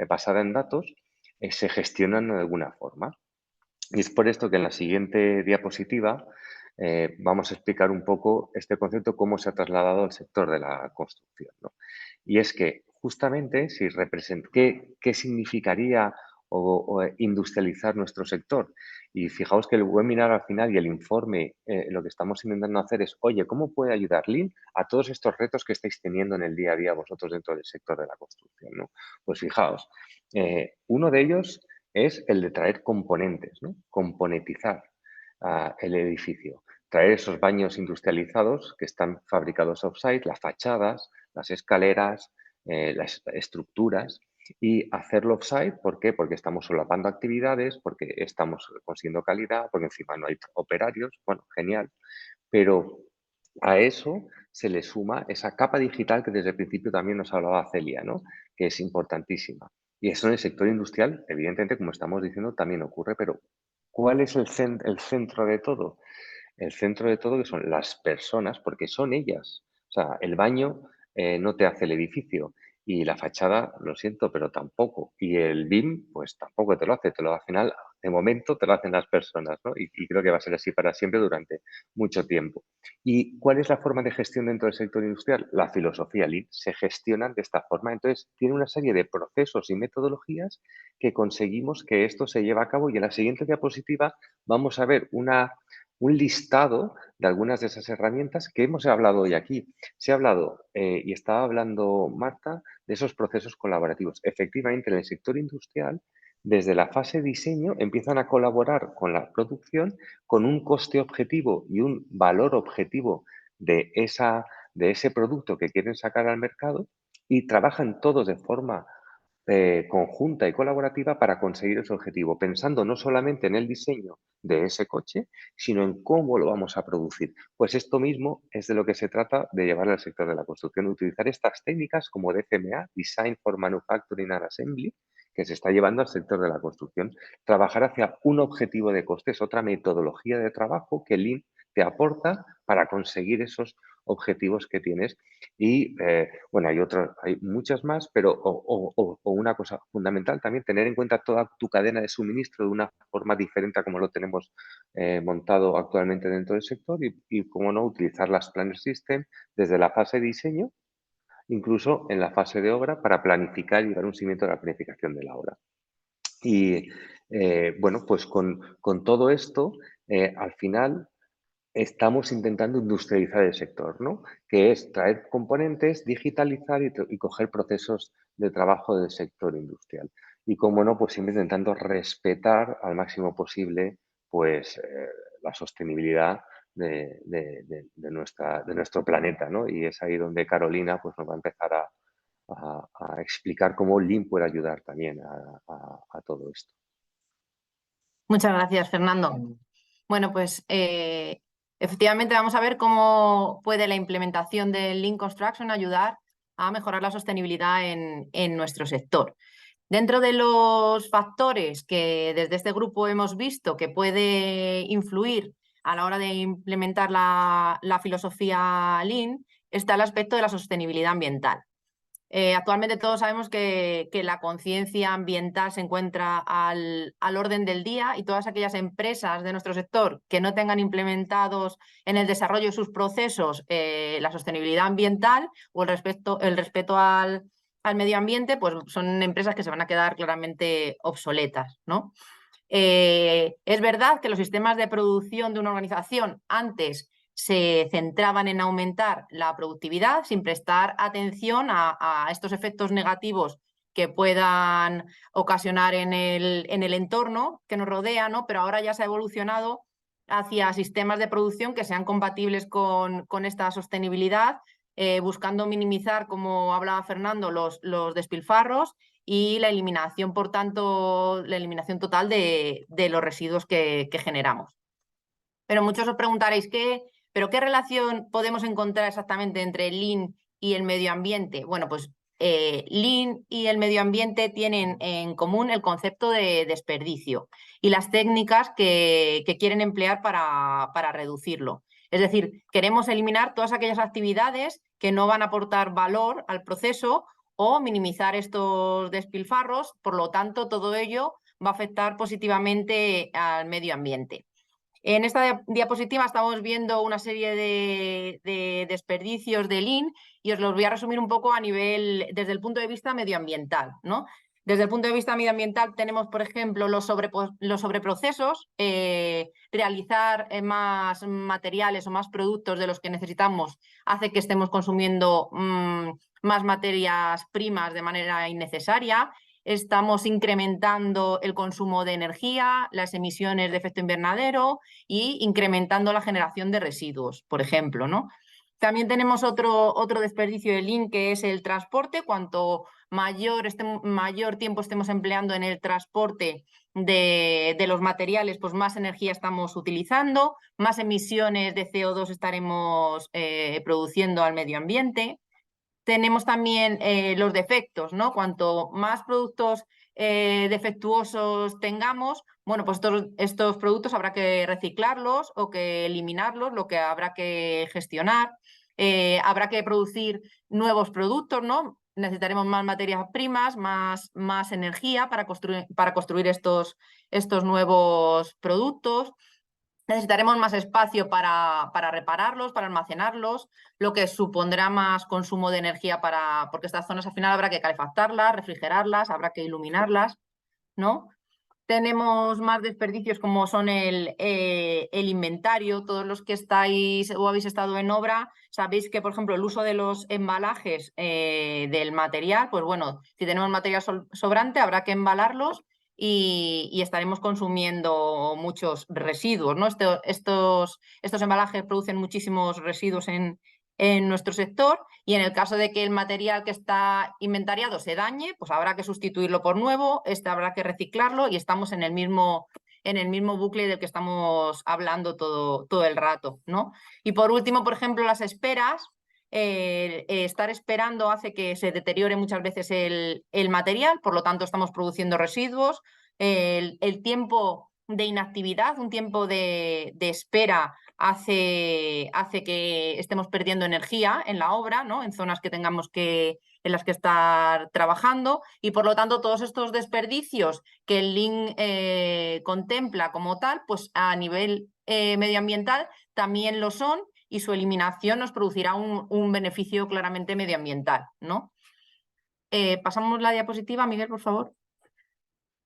basada en datos, se gestionan de alguna forma. Y es por esto que en la siguiente diapositiva vamos a explicar un poco este concepto, cómo se ha trasladado al sector de la construcción, ¿no? Y es que justamente si ¿qué significaría o industrializar nuestro sector? Y fijaos que el webinar al final y el informe, lo que estamos intentando hacer es, oye, ¿cómo puede ayudar Lean a todos estos retos que estáis teniendo en el día a día vosotros dentro del sector de la construcción, ¿no? Pues fijaos, uno de ellos es el de traer componentes, ¿no? Componentizar el edificio. Traer esos baños industrializados que están fabricados off-site, las fachadas, las escaleras, las estructuras, y hacerlo off-site. ¿Por qué? Porque estamos solapando actividades, porque estamos consiguiendo calidad, porque encima no hay operarios. Bueno, genial. Pero a eso se le suma esa capa digital que desde el principio también nos hablaba Celia, ¿no? Que es importantísima. Y eso en el sector industrial, evidentemente, como estamos diciendo, también ocurre, pero ¿cuál es el centro de todo? El centro de todo que son las personas, porque son ellas. O sea, el baño no te hace el edificio y la fachada, lo siento, pero tampoco. Y el BIM, pues tampoco te lo hace, al final, de momento, te lo hacen las personas, ¿no? Y creo que va a ser así para siempre durante mucho tiempo. ¿Y cuál es la forma de gestión dentro del sector industrial? La filosofía Lean. Se gestionan de esta forma. Entonces, tiene una serie de procesos y metodologías que conseguimos que esto se lleve a cabo, y en la siguiente diapositiva vamos a ver un listado de algunas de esas herramientas que hemos hablado hoy aquí. Se ha hablado, y estaba hablando Marta, de esos procesos colaborativos. Efectivamente, en el sector industrial, desde la fase diseño, empiezan a colaborar con la producción con un coste objetivo y un valor objetivo de ese producto que quieren sacar al mercado, y trabajan todos de forma conjunta y colaborativa para conseguir ese objetivo, pensando no solamente en el diseño de ese coche, sino en cómo lo vamos a producir. Pues esto mismo es de lo que se trata de llevar al sector de la construcción, utilizar estas técnicas como DFMA, Design for Manufacturing and Assembly, que se está llevando al sector de la construcción. Trabajar hacia un objetivo de coste es otra metodología de trabajo que Lean te aporta para conseguir esos objetivos que tienes. Y bueno, hay muchas más, pero una cosa fundamental también, tener en cuenta toda tu cadena de suministro de una forma diferente a como lo tenemos montado actualmente dentro del sector y cómo no, utilizar las Planner System desde la fase de diseño, incluso en la fase de obra, para planificar y dar un seguimiento de la planificación de la obra. Y bueno, pues con todo esto, al final estamos intentando industrializar el sector, ¿no? Que es traer componentes, digitalizar y coger procesos de trabajo del sector industrial. Y como no, pues siempre intentando respetar al máximo posible pues la sostenibilidad de nuestro planeta, ¿no? Y es ahí donde Carolina pues nos va a empezar a explicar cómo Lean puede ayudar también a todo esto. Muchas gracias, Fernando. Bueno, pues efectivamente vamos a ver cómo puede la implementación del Lean Construction ayudar a mejorar la sostenibilidad en nuestro sector. Dentro de los factores que desde este grupo hemos visto que puede influir a la hora de implementar la filosofía Lean está el aspecto de la sostenibilidad ambiental. Actualmente todos sabemos que la conciencia ambiental se encuentra al orden del día y todas aquellas empresas de nuestro sector que no tengan implementados en el desarrollo de sus procesos la sostenibilidad ambiental o el respeto al medio ambiente, pues son empresas que se van a quedar claramente obsoletas, ¿no? Es verdad que los sistemas de producción de una organización antes se centraban en aumentar la productividad sin prestar atención a estos efectos negativos que puedan ocasionar en el entorno que nos rodea, ¿no? Pero ahora ya se ha evolucionado hacia sistemas de producción que sean compatibles con esta sostenibilidad, buscando minimizar, como hablaba Fernando, los despilfarros y la eliminación, por tanto, la eliminación total de los residuos que generamos. Pero muchos os preguntaréis, ¿pero qué relación podemos encontrar exactamente entre Lean y el medio ambiente? Bueno, pues Lean y el medio ambiente tienen en común el concepto de desperdicio y las técnicas que quieren emplear para reducirlo. Es decir, queremos eliminar todas aquellas actividades que no van a aportar valor al proceso o minimizar estos despilfarros, por lo tanto, todo ello va a afectar positivamente al medio ambiente. En esta diapositiva estamos viendo una serie de desperdicios de Lean y os los voy a resumir un poco desde el punto de vista medioambiental, ¿no? Desde el punto de vista medioambiental tenemos, por ejemplo, los sobreprocesos, realizar más materiales o más productos de los que necesitamos hace que estemos consumiendo más materias primas de manera innecesaria. Estamos incrementando el consumo de energía, las emisiones de efecto invernadero y incrementando la generación de residuos, por ejemplo, ¿no? También tenemos otro desperdicio de Lean, que es el transporte. Cuanto mayor tiempo estemos empleando en el transporte de los materiales, pues más energía estamos utilizando, más emisiones de CO2 estaremos produciendo al medio ambiente. Tenemos también los defectos, ¿no? Cuanto más productos defectuosos tengamos, bueno, pues estos productos habrá que reciclarlos o que eliminarlos, lo que habrá que gestionar. Habrá que producir nuevos productos, ¿no? Necesitaremos más materias primas, más energía para construir estos nuevos productos. Necesitaremos más espacio para repararlos, para almacenarlos, lo que supondrá más consumo de energía porque estas zonas al final habrá que calefactarlas, refrigerarlas, habrá que iluminarlas, ¿no? Tenemos más desperdicios como son el inventario. Todos los que estáis o habéis estado en obra sabéis que, por ejemplo, el uso de los embalajes del material, pues bueno, si tenemos material sobrante habrá que embalarlos y estaremos consumiendo muchos residuos, ¿no? Estos embalajes producen muchísimos residuos en nuestro sector y en el caso de que el material que está inventariado se dañe, pues habrá que sustituirlo por nuevo, habrá que reciclarlo y estamos en el mismo bucle del que estamos hablando todo el rato, ¿no? Y por último, por ejemplo, las esperas. estar esperando hace que se deteriore muchas veces el material, por lo tanto estamos produciendo residuos. El tiempo de inactividad, un tiempo de espera hace que estemos perdiendo energía en la obra, ¿no? En zonas que tengamos en las que estar trabajando, y por lo tanto todos estos desperdicios que el Lean contempla como tal, pues a nivel medioambiental también lo son, y su eliminación nos producirá un beneficio claramente medioambiental, ¿no? Pasamos la diapositiva, Miguel, por favor.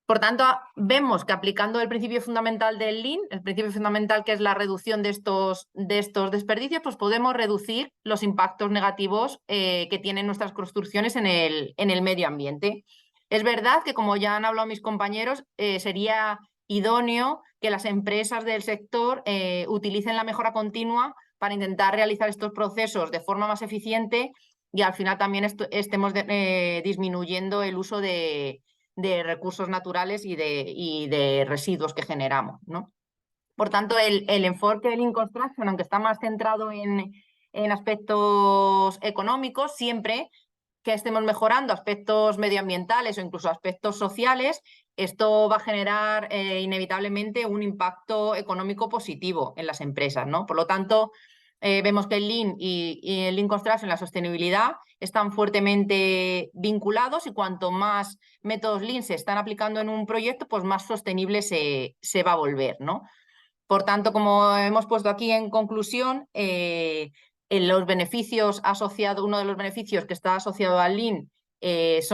Por tanto, vemos que aplicando el principio fundamental del Lean, el principio fundamental que es la reducción de estos desperdicios, pues podemos reducir los impactos negativos que tienen nuestras construcciones en el medio ambiente. Es verdad que, como ya han hablado mis compañeros, sería idóneo que las empresas del sector utilicen la mejora continua para intentar realizar estos procesos de forma más eficiente y al final también estemos disminuyendo el uso de recursos naturales y de residuos que generamos, ¿no? Por tanto, el enfoque del Lean Construction, aunque está más centrado en aspectos económicos, siempre que estemos mejorando aspectos medioambientales o incluso aspectos sociales, esto va a generar inevitablemente un impacto económico positivo en las empresas, ¿no? Por lo tanto, vemos que el Lean y el Lean Construction, la sostenibilidad, están fuertemente vinculados, y cuanto más métodos Lean se están aplicando en un proyecto, pues más sostenible se va a volver, ¿no? Por tanto, como hemos puesto aquí en conclusión, en los beneficios asociados, uno de los beneficios que está asociado al Lean es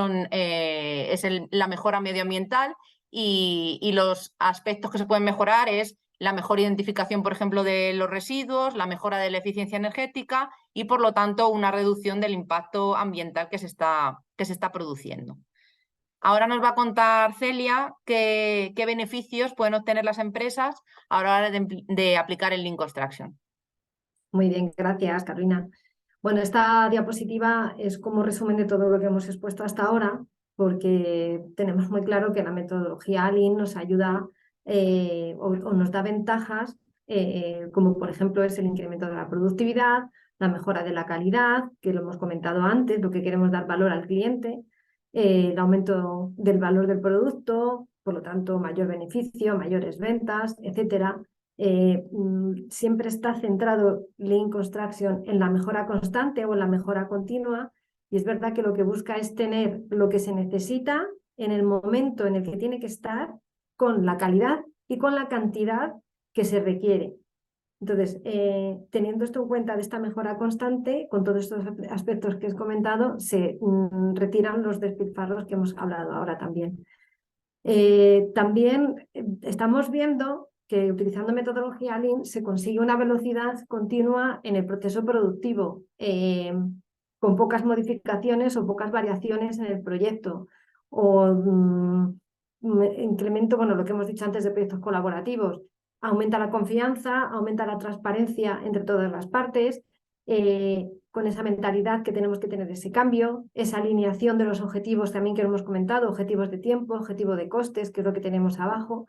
la mejora medioambiental, y los aspectos que se pueden mejorar es la mejor identificación, por ejemplo, de los residuos, la mejora de la eficiencia energética y, por lo tanto, una reducción del impacto ambiental que se está produciendo. Ahora nos va a contar Celia qué beneficios pueden obtener las empresas a la hora de aplicar el Lean Construction. Muy bien, gracias, Carolina. Bueno, esta diapositiva es como resumen de todo lo que hemos expuesto hasta ahora, porque tenemos muy claro que la metodología Lean nos ayuda o nos da ventajas, como por ejemplo es el incremento de la productividad, la mejora de la calidad, que lo hemos comentado antes, lo que queremos dar valor al cliente, el aumento del valor del producto, por lo tanto mayor beneficio, mayores ventas, etcétera. Siempre está centrado Lean Construction en la mejora constante o en la mejora continua, y es verdad que lo que busca es tener lo que se necesita en el momento en el que tiene que estar, con la calidad y con la cantidad que se requiere. Entonces, teniendo esto en cuenta, de esta mejora constante, con todos estos aspectos que he comentado, se retiran los despilfarros que hemos hablado ahora también. También estamos viendo que utilizando metodología Lean se consigue una velocidad continua en el proceso productivo, con pocas modificaciones o pocas variaciones en el proyecto, o incremento, bueno, lo que hemos dicho antes de proyectos colaborativos. Aumenta la confianza, aumenta la transparencia entre todas las partes, con esa mentalidad que tenemos que tener ese cambio, esa alineación de los objetivos también que hemos comentado, objetivos de tiempo, objetivo de costes, que es lo que tenemos abajo.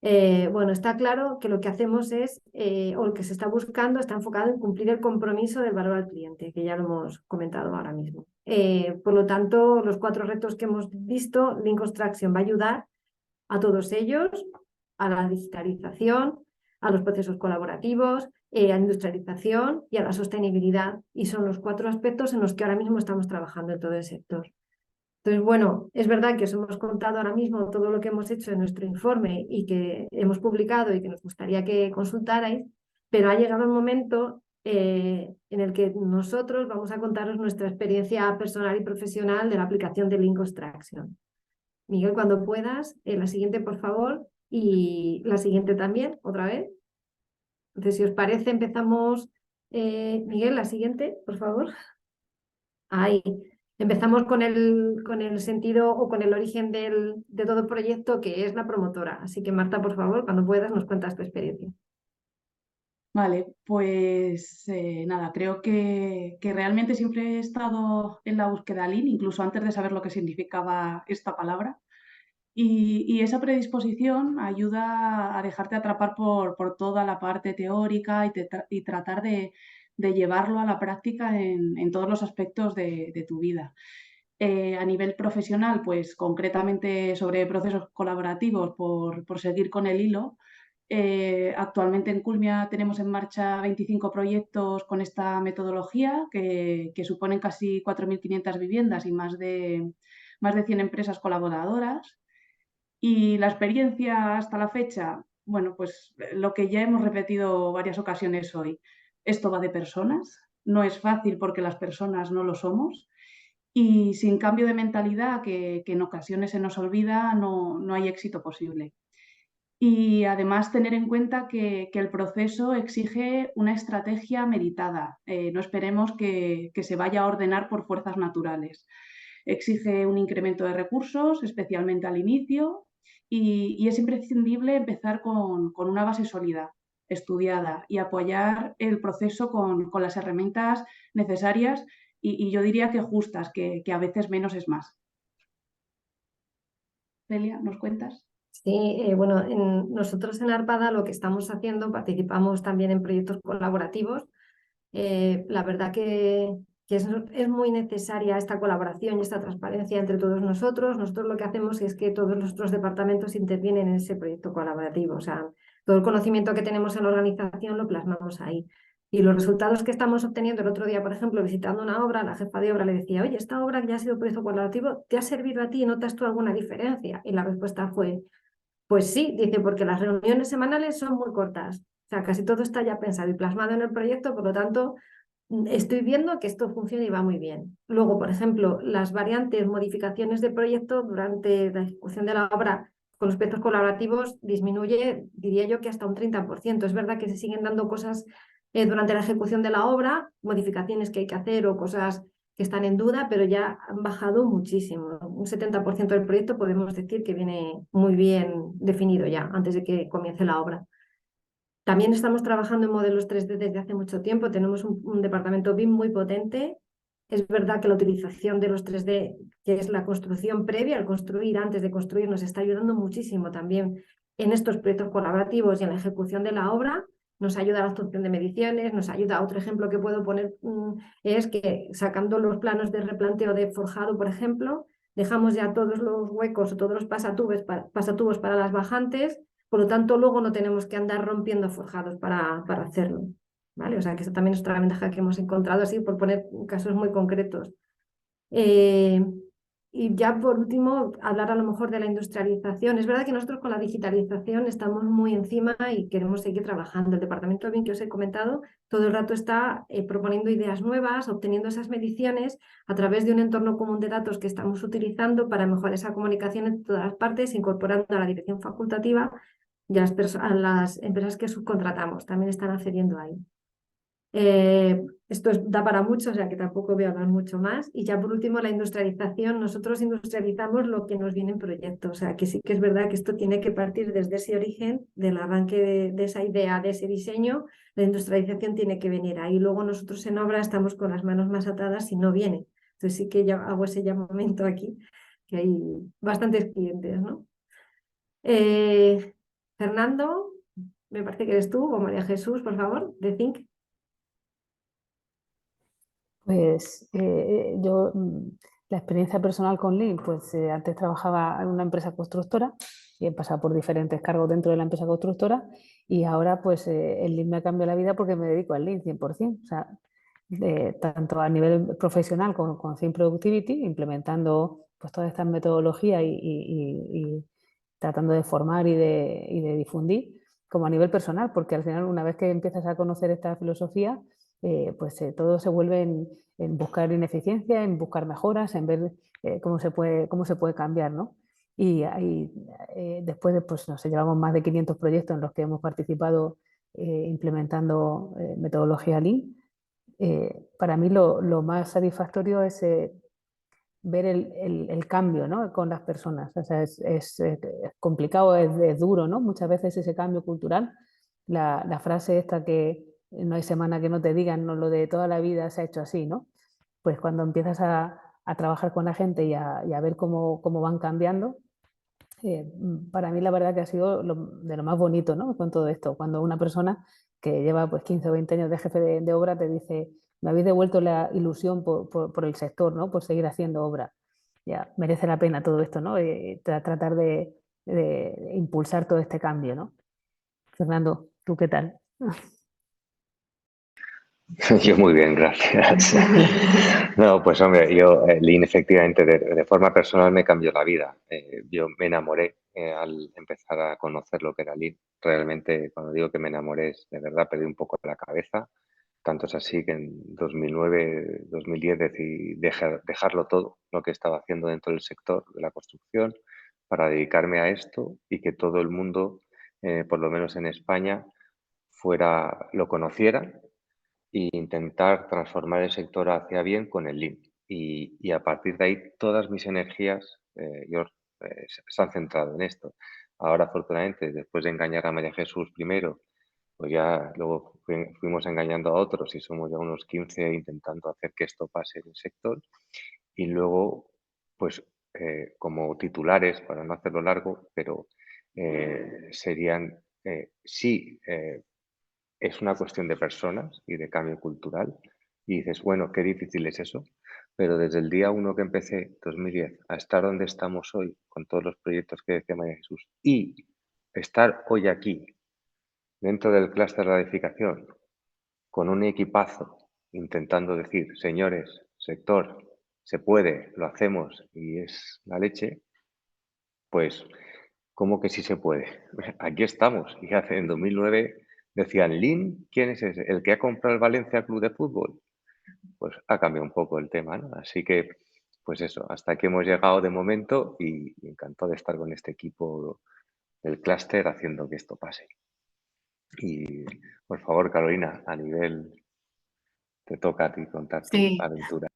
Bueno, está claro que lo que hacemos es, o lo que se está buscando, está enfocado en cumplir el compromiso del valor al cliente, que ya lo hemos comentado ahora mismo. Por lo tanto, los 4 retos que hemos visto, Lean Construction va a ayudar a todos ellos, a la digitalización, a los procesos colaborativos, a la industrialización y a la sostenibilidad. Y son los 4 aspectos en los que ahora mismo estamos trabajando en todo el sector. Entonces, bueno, es verdad que os hemos contado ahora mismo todo lo que hemos hecho en nuestro informe y que hemos publicado y que nos gustaría que consultarais, pero ha llegado el momento en el que nosotros vamos a contaros nuestra experiencia personal y profesional de la aplicación de Lean Construction. Miguel, cuando puedas, la siguiente, por favor, y la siguiente también, otra vez. Entonces, si os parece, empezamos. Miguel, la siguiente, por favor. Ahí. Empezamos con el sentido o con el origen de todo proyecto, que es la promotora. Así que, Marta, por favor, cuando puedas, nos cuentas tu experiencia. Vale, pues nada, creo que realmente siempre he estado en la búsqueda Lean, incluso antes de saber lo que significaba esta palabra. Y esa predisposición ayuda a dejarte atrapar por toda la parte teórica y tratar de de llevarlo a la práctica en todos los aspectos de tu vida. A nivel profesional, pues concretamente sobre procesos colaborativos, por seguir con el hilo, actualmente en Culmia tenemos en marcha 25 proyectos con esta metodología que suponen casi 4.500 viviendas y más de 100 empresas colaboradoras. Y la experiencia hasta la fecha, bueno, pues lo que ya hemos repetido varias ocasiones hoy, esto va de personas, no es fácil porque las personas no lo somos. Y sin cambio de mentalidad, que en ocasiones se nos olvida, no hay éxito posible. Y además tener en cuenta que el proceso exige una estrategia meditada. No esperemos que se vaya a ordenar por fuerzas naturales. Exige un incremento de recursos, especialmente al inicio, y es imprescindible empezar con una base sólida, estudiada, y apoyar el proceso con las herramientas necesarias y yo diría que justas, que a veces menos es más. Celia, ¿nos cuentas? Sí, bueno, nosotros en Arpada lo que estamos haciendo, participamos también en proyectos colaborativos. La verdad que es muy necesaria esta colaboración y esta transparencia entre todos nosotros. Nosotros lo que hacemos es que todos nuestros departamentos intervienen en ese proyecto colaborativo. O sea, todo el conocimiento que tenemos en la organización lo plasmamos ahí. Y los resultados que estamos obteniendo el otro día, por ejemplo, visitando una obra, la jefa de obra le decía, oye, esta obra que ya ha sido proyecto colaborativo, ¿te ha servido a ti? ¿Notas tú alguna diferencia? Y la respuesta fue, pues sí, dice, porque las reuniones semanales son muy cortas. O sea, casi todo está ya pensado y plasmado en el proyecto, por lo tanto, estoy viendo que esto funciona y va muy bien. Luego, por ejemplo, las variantes, modificaciones de proyecto durante la ejecución de la obra con los proyectos colaborativos disminuye, diría yo, que hasta un 30%. Es verdad que se siguen dando cosas durante la ejecución de la obra, modificaciones que hay que hacer o cosas que están en duda, pero ya han bajado muchísimo. Un 70% del proyecto podemos decir que viene muy bien definido ya, antes de que comience la obra. También estamos trabajando en modelos 3D desde hace mucho tiempo. Tenemos un departamento BIM muy potente. Es verdad que la utilización de los 3D, que es la construcción previa, al construir, antes de construir, nos está ayudando muchísimo también en estos proyectos colaborativos y en la ejecución de la obra. Nos ayuda a la obtención de mediciones, nos ayuda. Otro ejemplo que puedo poner es que sacando los planos de replanteo de forjado, por ejemplo, dejamos ya todos los huecos o todos los pasatubos para las bajantes. Por lo tanto, luego no tenemos que andar rompiendo forjados para hacerlo, ¿vale? O sea, que eso también es otra ventaja que hemos encontrado, así por poner casos muy concretos. Y ya por último, hablar a lo mejor de la industrialización. Es verdad que nosotros con la digitalización estamos muy encima y queremos seguir trabajando. El departamento de BIM que os he comentado todo el rato está proponiendo ideas nuevas, obteniendo esas mediciones a través de un entorno común de datos que estamos utilizando para mejorar esa comunicación entre todas las partes, incorporando a la dirección facultativa y a las empresas que subcontratamos. También están accediendo ahí. Esto da para mucho, o sea que tampoco voy a hablar mucho más. Y ya por último, la industrialización. Nosotros industrializamos lo que nos viene en proyecto. O sea que sí que es verdad que esto tiene que partir desde ese origen, del arranque de esa idea, de ese diseño. La industrialización tiene que venir ahí. Luego nosotros en obra estamos con las manos más atadas y no viene. Entonces sí que ya hago ese llamamiento aquí, que hay bastantes clientes, ¿no? Fernando, me parece que eres tú, o María Jesús, por favor, de Think. Pues yo, la experiencia personal con Lean, pues antes trabajaba en una empresa constructora y he pasado por diferentes cargos dentro de la empresa constructora y ahora pues el Lean me ha cambiado la vida porque me dedico al Lean 100%. O sea, tanto a nivel profesional con Think Productivity, implementando pues todas estas metodologías y tratando de formar y de difundir, como a nivel personal, porque al final una vez que empiezas a conocer esta filosofía, pues todo se vuelve en buscar ineficiencia, en buscar mejoras, en ver cómo se puede cambiar, ¿no? Y después de, pues, no sé, llevamos más de 500 proyectos en los que hemos participado implementando metodología Lean. Para mí lo más satisfactorio es ver el cambio, ¿no? Con las personas. O sea, es complicado, es duro, ¿no? Muchas veces ese cambio cultural, la frase esta que no hay semana que no te digan, no, lo de toda la vida se ha hecho así, ¿no? Pues cuando empiezas a trabajar con la gente y a ver cómo van cambiando, Para mí la verdad que ha sido de lo más bonito, ¿no? Con todo esto, cuando una persona que lleva pues 15 o 20 años de jefe de obra te dice, me habéis devuelto la ilusión por el sector, ¿no? Por seguir haciendo obra. Ya, merece la pena todo esto, ¿no? Tratar de impulsar todo este cambio, ¿no? Fernando, ¿tú qué tal? Yo muy bien, gracias. No, pues hombre, yo Lean efectivamente de forma personal me cambió la vida. Yo me enamoré al empezar a conocer lo que era Lean. Realmente cuando digo que me enamoré es de verdad perdí un poco la cabeza. Tanto es así que en 2009, 2010 decidí dejarlo todo, lo que estaba haciendo dentro del sector de la construcción, para dedicarme a esto y que todo el mundo, por lo menos en España, lo conociera e intentar transformar el sector hacia bien con el Lean. Y a partir de ahí todas mis energías se han centrado en esto. Ahora, afortunadamente, después de engañar a María Jesús primero, pues ya luego fuimos engañando a otros y somos ya unos 15 intentando hacer que esto pase en el sector. Y luego, pues como titulares, para no hacerlo largo, pero serían, sí, es una cuestión de personas y de cambio cultural. Y dices, bueno, qué difícil es eso. Pero desde el día 1 que empecé, 2010, a estar donde estamos hoy, con todos los proyectos que decía María Jesús, y estar hoy aquí, dentro del clúster de la edificación, con un equipazo, intentando decir, señores, sector, se puede, lo hacemos y es la leche, pues, ¿cómo que sí se puede? Aquí estamos. Y hace en 2009 decían, Lean, ¿quién es ese? ¿El que ha comprado el Valencia Club de Fútbol? Pues ha cambiado un poco el tema, ¿no? Así que, pues eso, hasta aquí hemos llegado de momento y encantado de estar con este equipo del clúster haciendo que esto pase. Y, por favor, Carolina, a nivel, te toca a ti contar tu Sí. aventura.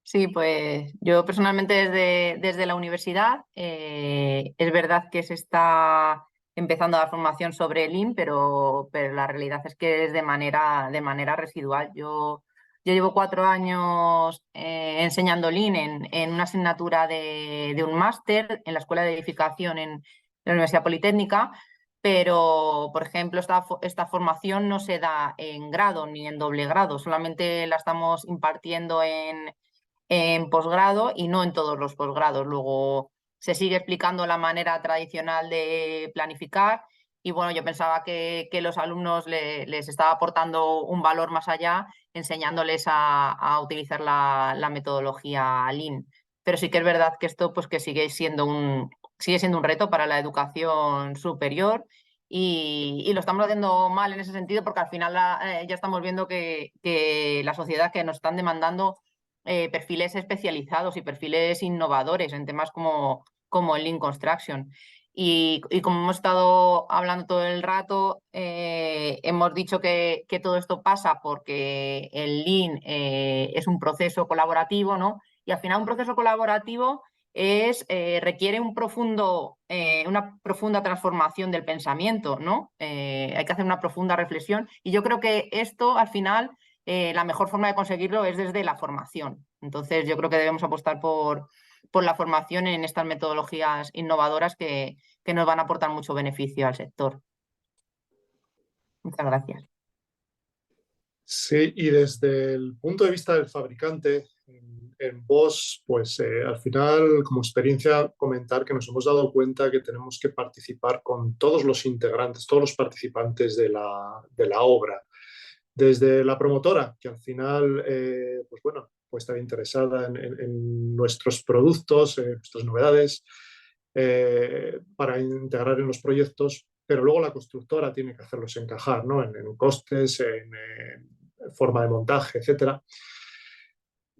Sí, pues yo personalmente desde la universidad es verdad que se está empezando a dar formación sobre Lean, pero la realidad es que es de manera residual. Yo llevo 4 años enseñando Lean en una asignatura de un máster en la Escuela de Edificación en la Universidad Politécnica, pero, por ejemplo, esta formación no se da en grado ni en doble grado, solamente la estamos impartiendo en posgrado y no en todos los posgrados. Luego se sigue explicando la manera tradicional de planificar y bueno, yo pensaba que los alumnos les estaba aportando un valor más allá, enseñándoles a utilizar la metodología Lean. Pero sí que es verdad que esto pues que sigue siendo un reto para la educación superior y lo estamos haciendo mal en ese sentido porque al final ya estamos viendo que la sociedad que nos están demandando perfiles especializados y perfiles innovadores en temas como el Lean Construction. Y como hemos estado hablando todo el rato, hemos dicho que todo esto pasa porque el Lean es un proceso colaborativo, ¿no? Y al final un proceso colaborativo requiere una profunda transformación del pensamiento, ¿no? Hay que hacer una profunda reflexión y yo creo que esto al final la mejor forma de conseguirlo es desde la formación. Entonces yo creo que debemos apostar por la formación en estas metodologías innovadoras que nos van a aportar mucho beneficio al sector. Muchas gracias. Sí, y desde el punto de vista del fabricante, en Bosch, pues al final, como experiencia, comentar que nos hemos dado cuenta que tenemos que participar con todos los integrantes, todos los participantes de la obra. Desde la promotora, que al final, pues bueno, pues estar interesada en nuestros productos, nuestras novedades, para integrar en los proyectos, pero luego la constructora tiene que hacerlos encajar, ¿no? En costes, en forma de montaje, etcétera.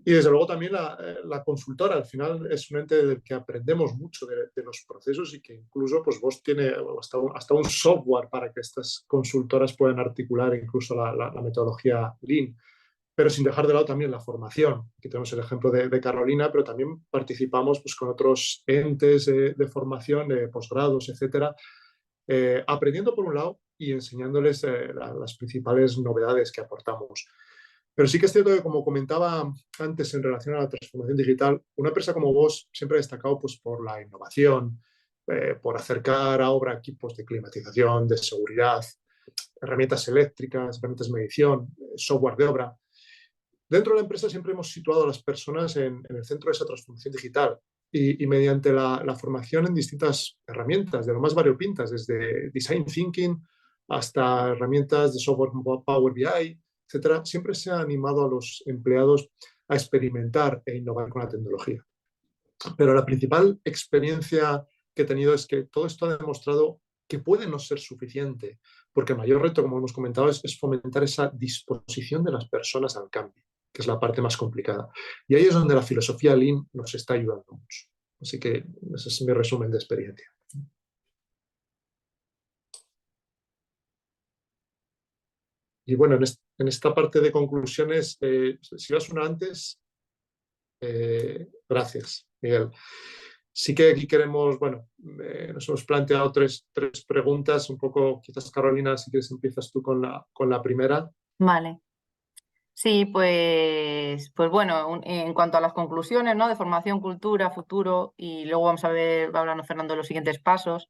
Y desde luego también la consultora, al final es un ente del que aprendemos mucho de los procesos y que incluso pues vos tiene hasta un software para que estas consultoras puedan articular incluso la metodología Lean, pero sin dejar de lado también la formación. Aquí tenemos el ejemplo de Carolina, pero también participamos pues, con otros entes de formación, de posgrados, etcétera, aprendiendo por un lado y enseñándoles las principales novedades que aportamos. Pero sí que es cierto que, como comentaba antes en relación a la transformación digital, una empresa como vos siempre ha destacado pues, por la innovación, por acercar a obra equipos de climatización, de seguridad, herramientas eléctricas, herramientas de medición, software de obra. Dentro de la empresa siempre hemos situado a las personas en el centro de esa transformación digital y mediante la formación en distintas herramientas, de lo más variopintas, desde Design Thinking hasta herramientas de software como Power BI, etcétera, siempre se ha animado a los empleados a experimentar e innovar con la tecnología. Pero la principal experiencia que he tenido es que todo esto ha demostrado que puede no ser suficiente, porque el mayor reto, como hemos comentado, es fomentar esa disposición de las personas al cambio, que es la parte más complicada. Y ahí es donde la filosofía Lean nos está ayudando mucho. Así que ese es mi resumen de experiencia. Y bueno, en esta parte de conclusiones, si vas una antes, gracias, Miguel. Sí que aquí queremos, bueno, nos hemos planteado tres preguntas, un poco, quizás Carolina, si quieres empiezas tú con la primera. Vale. Sí, pues bueno, en cuanto a las conclusiones, ¿no? De formación, cultura, futuro, y luego vamos a ver, va a hablarnos Fernando de los siguientes pasos.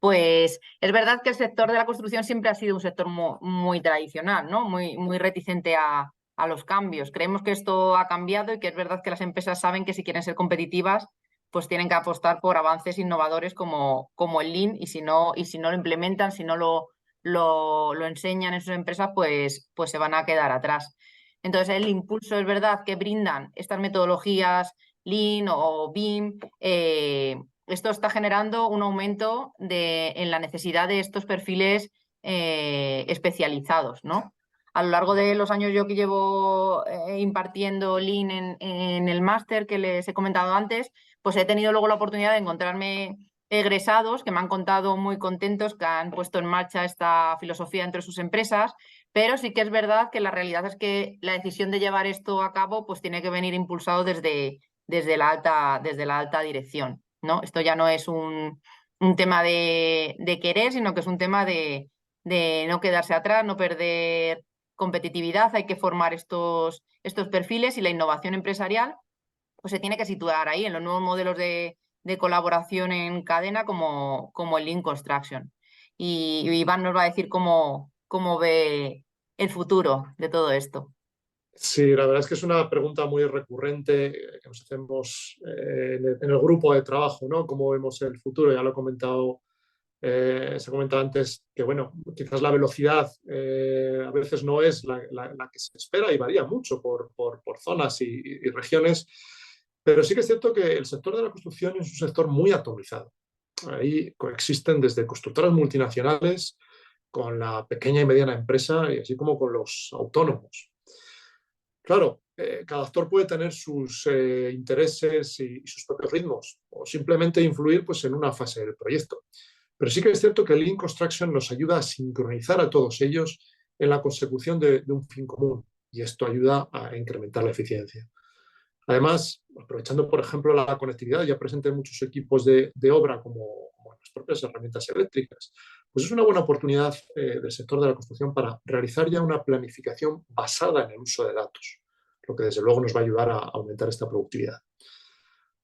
Pues es verdad que el sector de la construcción siempre ha sido un sector muy tradicional, ¿no? Muy reticente a los cambios. Creemos que esto ha cambiado y que es verdad que las empresas saben que si quieren ser competitivas, pues tienen que apostar por avances innovadores como el Lean, y si no lo implementan, si no lo enseñan en sus empresas, pues se van a quedar atrás. Entonces, el impulso es verdad que brindan estas metodologías Lean o BIM, esto está generando un aumento en la necesidad de estos perfiles especializados, ¿no? A lo largo de los años yo que llevo impartiendo Lean en el máster que les he comentado antes, pues he tenido luego la oportunidad de encontrarme egresados que me han contado muy contentos que han puesto en marcha esta filosofía entre sus empresas, pero sí que es verdad que la realidad es que la decisión de llevar esto a cabo pues tiene que venir impulsado desde la alta dirección, ¿no? Esto ya no es un tema de querer, sino que es un tema de no quedarse atrás, no perder competitividad. Hay que formar estos perfiles, y la innovación empresarial pues se tiene que situar ahí en los nuevos modelos de colaboración en cadena como el Lean Construction. Y Iván nos va a decir cómo ve el futuro de todo esto. Sí, la verdad es que es una pregunta muy recurrente que nos hacemos en el grupo de trabajo, ¿no? ¿Cómo vemos el futuro? Ya lo he comentado, se ha comentado antes que, bueno, quizás la velocidad a veces no es la que se espera y varía mucho por zonas y regiones, pero sí que es cierto que el sector de la construcción es un sector muy atomizado. Ahí coexisten desde constructoras multinacionales con la pequeña y mediana empresa y así como con los autónomos. Claro, cada actor puede tener sus intereses y sus propios ritmos o simplemente influir pues, en una fase del proyecto. Pero sí que es cierto que el Lean Construction nos ayuda a sincronizar a todos ellos en la consecución de un fin común, y esto ayuda a incrementar la eficiencia. Además, aprovechando por ejemplo la conectividad ya presente en muchos equipos de obra como las propias herramientas eléctricas, pues es una buena oportunidad del sector de la construcción para realizar ya una planificación basada en el uso de datos, lo que desde luego nos va a ayudar a aumentar esta productividad.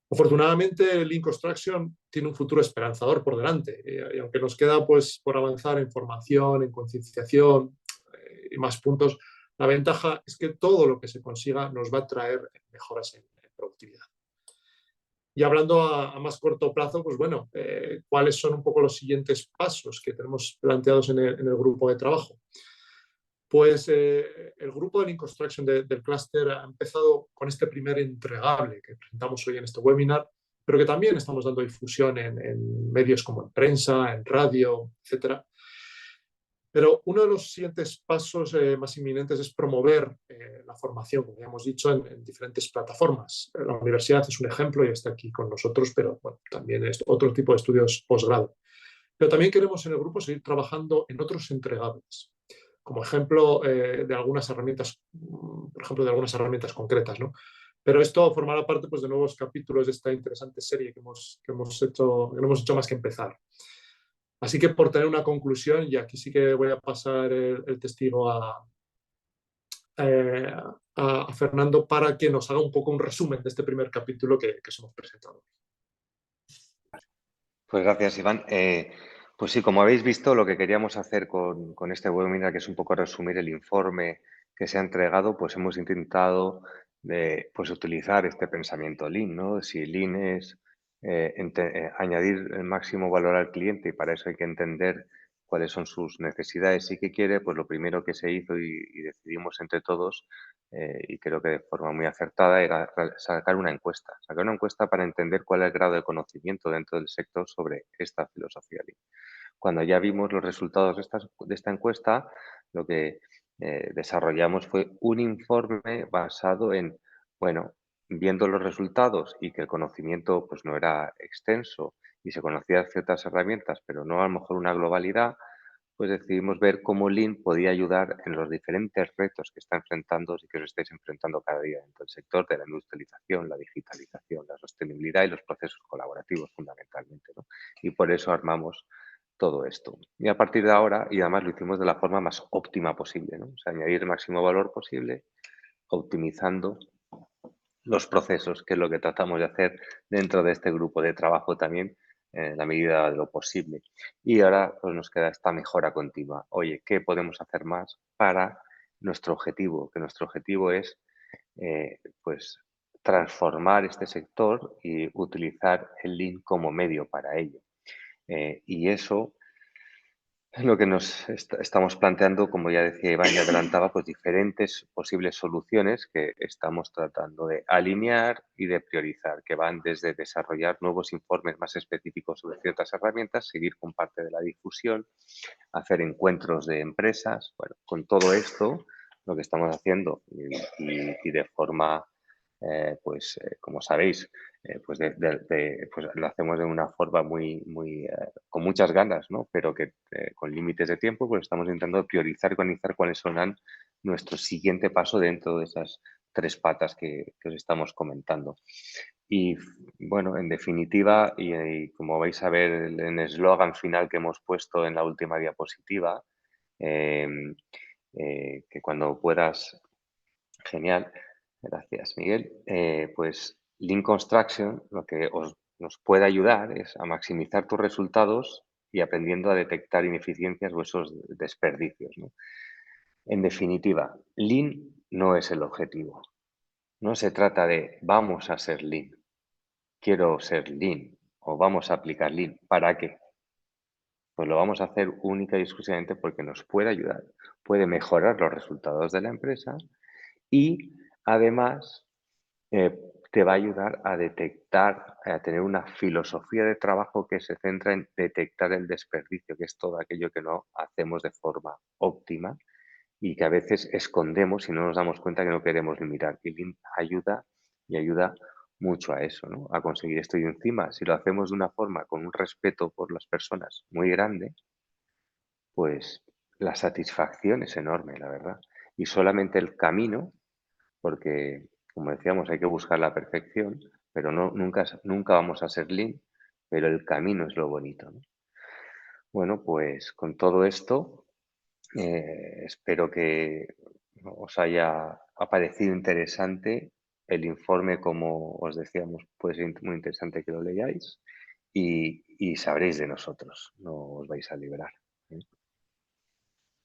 Afortunadamente, el Lean Construction tiene un futuro esperanzador por delante, y aunque nos queda pues, por avanzar en formación, en concienciación y más puntos, la ventaja es que todo lo que se consiga nos va a traer mejoras en productividad. Y hablando a más corto plazo, pues bueno, ¿cuáles son un poco los siguientes pasos que tenemos planteados en el grupo de trabajo? Pues el grupo de Lean Construction del clúster ha empezado con este primer entregable que presentamos hoy en este webinar, pero que también estamos dando difusión en medios como en prensa, en radio, etcétera. Pero uno de los siguientes pasos más inminentes es promover la formación, como ya hemos dicho, en diferentes plataformas. La universidad es un ejemplo y está aquí con nosotros, pero bueno, también es otro tipo de estudios posgrado. Pero también queremos en el grupo seguir trabajando en otros entregables, como ejemplo de algunas herramientas, por ejemplo, de algunas herramientas concretas, ¿no? Pero esto formará parte pues, de nuevos capítulos de esta interesante serie que no hemos hecho más que empezar. Así que por tener una conclusión, y aquí sí que voy a pasar el testigo a Fernando para que nos haga un poco un resumen de este primer capítulo que os hemos presentado. Pues gracias, Iván. Pues sí, como habéis visto, lo que queríamos hacer con este webinar, que es un poco resumir el informe que se ha entregado, pues hemos intentado pues utilizar este pensamiento Lean, ¿no? Si Lean es añadir el máximo valor al cliente y para eso hay que entender cuáles son sus necesidades y qué quiere, pues lo primero que se hizo y decidimos entre todos, y creo que de forma muy acertada, era sacar una encuesta para entender cuál es el grado de conocimiento dentro del sector sobre esta filosofía Lean. Cuando ya vimos los resultados de esta encuesta, lo que desarrollamos fue un informe basado en, bueno, viendo los resultados y que el conocimiento pues no era extenso y se conocían ciertas herramientas, pero no a lo mejor una globalidad, pues decidimos ver cómo Lean podía ayudar en los diferentes retos que está enfrentando y que os estáis enfrentando cada día dentro del sector de la industrialización, la digitalización, la sostenibilidad y los procesos colaborativos fundamentalmente, ¿no? Y por eso armamos todo esto. Y a partir de ahora, y además lo hicimos de la forma más óptima posible, ¿no? O sea, añadir el máximo valor posible, optimizando los procesos, que es lo que tratamos de hacer dentro de este grupo de trabajo también, en la medida de lo posible. Y ahora pues, nos queda esta mejora continua. Oye, ¿qué podemos hacer más para nuestro objetivo? Que nuestro objetivo es pues transformar este sector y utilizar el Lean como medio para ello. Y eso es lo que nos estamos planteando, como ya decía Iván, ya adelantaba, pues diferentes posibles soluciones que estamos tratando de alinear y de priorizar, que van desde desarrollar nuevos informes más específicos sobre ciertas herramientas, seguir con parte de la difusión, hacer encuentros de empresas. Bueno, con todo esto, lo que estamos haciendo y de forma pues como sabéis, pues, pues lo hacemos de una forma con muchas ganas, ¿no? Pero que con límites de tiempo, pues estamos intentando priorizar y organizar cuáles serán nuestro siguiente paso dentro de esas 3 patas que os estamos comentando. Y bueno, en definitiva, y como vais a ver en el eslogan final que hemos puesto en la última diapositiva, que cuando puedas, genial. Gracias, Miguel. Pues Lean Construction lo que nos puede ayudar es a maximizar tus resultados y aprendiendo a detectar ineficiencias o esos desperdicios, ¿no? En definitiva, Lean no es el objetivo. No se trata de vamos a ser Lean, quiero ser Lean o vamos a aplicar Lean. ¿Para qué? Pues lo vamos a hacer única y exclusivamente porque nos puede ayudar, puede mejorar los resultados de la empresa y además te va a ayudar a detectar, a tener una filosofía de trabajo que se centra en detectar el desperdicio, que es todo aquello que no hacemos de forma óptima y que a veces escondemos y no nos damos cuenta que no queremos limitar. Y Lean ayuda y ayuda mucho a eso, ¿no? A conseguir esto. Y encima, si lo hacemos de una forma con un respeto por las personas muy grande, pues la satisfacción es enorme, la verdad. Y solamente el camino, porque, como decíamos, hay que buscar la perfección, pero nunca vamos a ser Lean, pero el camino es lo bonito, ¿no? Bueno, pues con todo esto, espero que os haya parecido interesante el informe, como os decíamos, puede ser muy interesante que lo leáis y sabréis de nosotros, no os vais a liberar.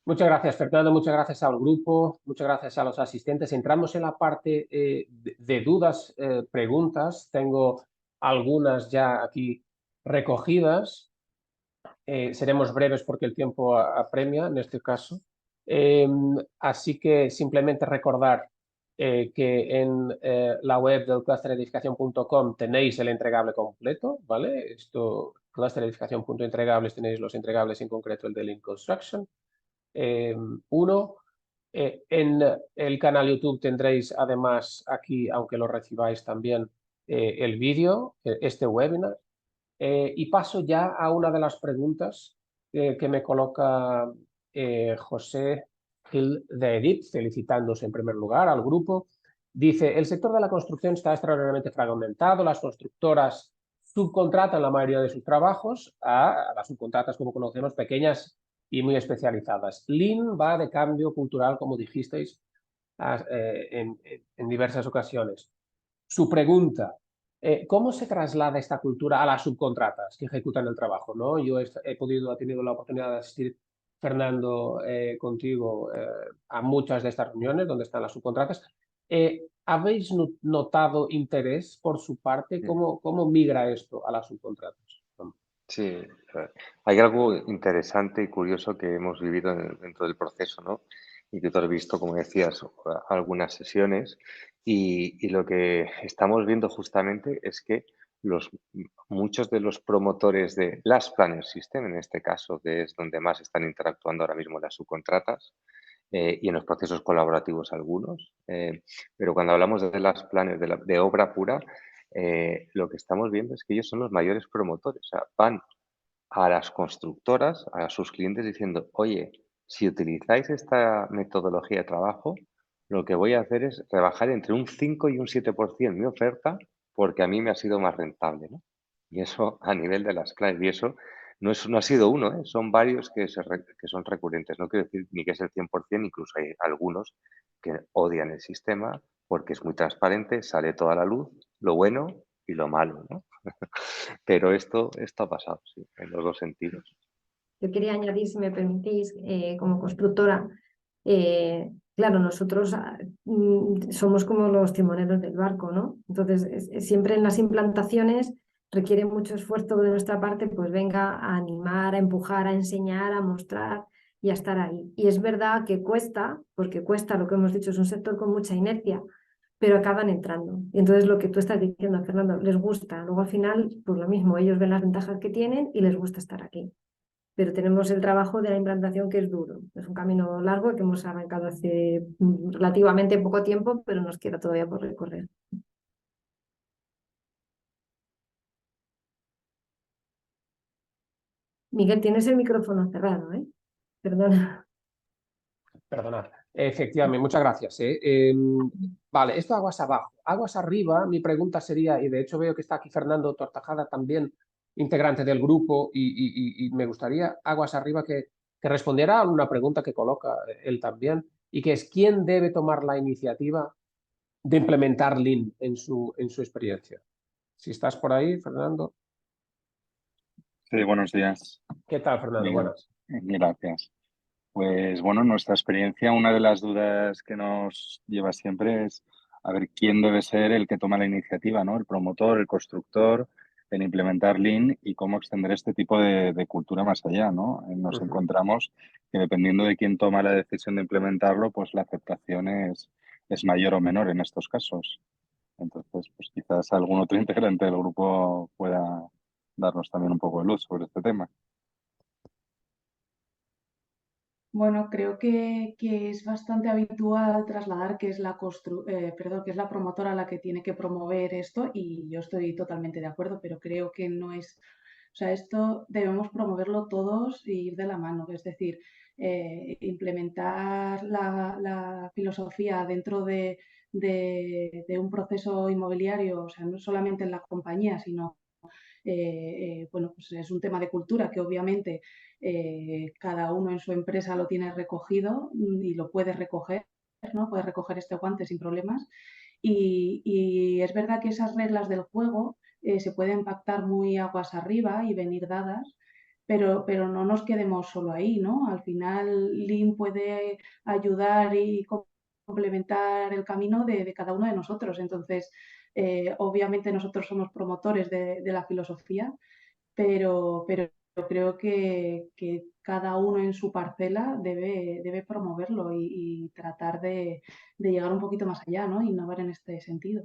Muchas gracias, Fernando. Muchas gracias al grupo. Muchas gracias a los asistentes. Entramos en la parte de dudas, preguntas. Tengo algunas ya aquí recogidas. Seremos breves porque el tiempo apremia en este caso. Así que simplemente recordar que en la web del clusteredificación.com tenéis el entregable completo, ¿vale? Esto, clusteredificación.entregables, tenéis los entregables, en concreto el de Lean Construction. En el canal YouTube tendréis además aquí, aunque lo recibáis también, el vídeo, este webinar. Y paso ya a una de las preguntas que me coloca José Gil de Edith, felicitándose en primer lugar al grupo. Dice, el sector de la construcción está extraordinariamente fragmentado, las constructoras subcontratan la mayoría de sus trabajos a las subcontratas, como conocemos, pequeñas y muy especializadas. Lean va de cambio cultural, como dijisteis en diversas ocasiones. Su pregunta, ¿Cómo se traslada esta cultura a las subcontratas que ejecutan el trabajo, ¿no? Yo he tenido la oportunidad de asistir, Fernando, contigo a muchas de estas reuniones donde están las subcontratas. ¿Habéis notado interés por su parte? ¿Cómo migra esto a las subcontratas? Sí, hay algo interesante y curioso que hemos vivido dentro del proceso, ¿no? Y que tú has visto, como decías, algunas sesiones y lo que estamos viendo justamente es que muchos de los promotores de las Planner System, en este caso, que es donde más están interactuando ahora mismo las subcontratas, y en los procesos colaborativos algunos, pero cuando hablamos de las planners de obra pura, lo que estamos viendo es que ellos son los mayores promotores. O sea, van a las constructoras, a sus clientes diciendo, oye, si utilizáis esta metodología de trabajo, lo que voy a hacer es rebajar entre un 5 y un 7% mi oferta porque a mí me ha sido más rentable, ¿no? Y eso a nivel de las claves. Y eso no ha sido uno, ¿eh? Son varios que son recurrentes. No quiero decir ni que es el 100%, incluso hay algunos que odian el sistema porque es muy transparente, sale toda la luz, lo bueno y lo malo, ¿no? Pero esto ha pasado, sí, en los dos sentidos. Yo quería añadir, si me permitís, como constructora, claro, nosotros somos como los timoneros del barco, ¿no? Entonces, siempre en las implantaciones requiere mucho esfuerzo de nuestra parte, pues venga a animar, a empujar, a enseñar, a mostrar y a estar ahí. Y es verdad que cuesta, porque cuesta, lo que hemos dicho, es un sector con mucha inercia, pero acaban entrando. Y entonces lo que tú estás diciendo, Fernando, les gusta. Luego al final, pues lo mismo, ellos ven las ventajas que tienen y les gusta estar aquí. Pero tenemos el trabajo de la implantación que es duro. Es un camino largo que hemos arrancado hace relativamente poco tiempo, pero nos queda todavía por recorrer. Miguel, tienes el micrófono cerrado, ¿eh? Perdona. Perdonad. Efectivamente, muchas gracias. Vale, esto aguas abajo. Aguas arriba, mi pregunta sería, y de hecho veo que está aquí Fernando Tortajada también, integrante del grupo, y me gustaría, aguas arriba, que respondiera a una pregunta que coloca él también, y que es, ¿quién debe tomar la iniciativa de implementar Lean en su experiencia? Si estás por ahí, Fernando. Sí, buenos días. ¿Qué tal, Fernando? Buenas. Gracias. Pues bueno, en nuestra experiencia, una de las dudas que nos lleva siempre es a ver quién debe ser el que toma la iniciativa, ¿no? El promotor, el constructor, en implementar Lean y cómo extender este tipo de cultura más allá, ¿no? Nos encontramos que dependiendo de quién toma la decisión de implementarlo, pues la aceptación es mayor o menor en estos casos. Entonces, pues quizás algún otro integrante del grupo pueda darnos también un poco de luz sobre este tema. Bueno, creo que es bastante habitual trasladar que es que es la promotora la que tiene que promover esto y yo estoy totalmente de acuerdo, pero creo que no es, o sea, esto debemos promoverlo todos y ir de la mano, es decir, implementar la filosofía dentro de un proceso inmobiliario, o sea, no solamente en la compañía, sino bueno, pues es un tema de cultura que obviamente cada uno en su empresa lo tiene recogido y lo puede recoger, ¿no? Puede recoger este guante sin problemas. Y es verdad que esas reglas del juego se pueden pactar muy aguas arriba y venir dadas, pero no nos quedemos solo ahí, ¿no? Al final, Lean puede ayudar y complementar el camino de cada uno de nosotros. Entonces, obviamente nosotros somos promotores de la filosofía, pero creo que cada uno en su parcela debe promoverlo y tratar de llegar un poquito más allá, ¿no? Innovar en este sentido.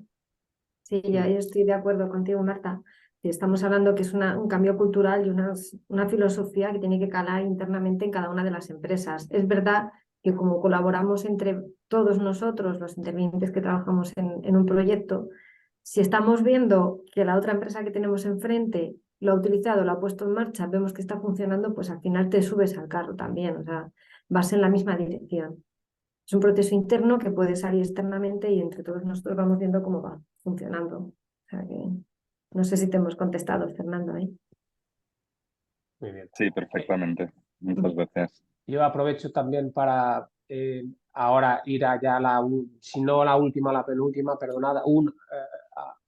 Sí, yo estoy de acuerdo contigo, Marta. Estamos hablando que es un cambio cultural y una filosofía que tiene que calar internamente en cada una de las empresas. Es verdad que como colaboramos entre todos nosotros, los intervinientes que trabajamos en un proyecto, si estamos viendo que la otra empresa que tenemos enfrente lo ha utilizado, lo ha puesto en marcha, vemos que está funcionando, pues al final te subes al carro también, o sea, vas en la misma dirección. Es un proceso interno que puede salir externamente y entre todos nosotros vamos viendo cómo va funcionando. O sea que no sé si te hemos contestado, Fernando, ¿eh? Muy bien. Sí, perfectamente. Muchas gracias. Yo aprovecho también para ahora ir allá, si no la última, la penúltima, perdonad,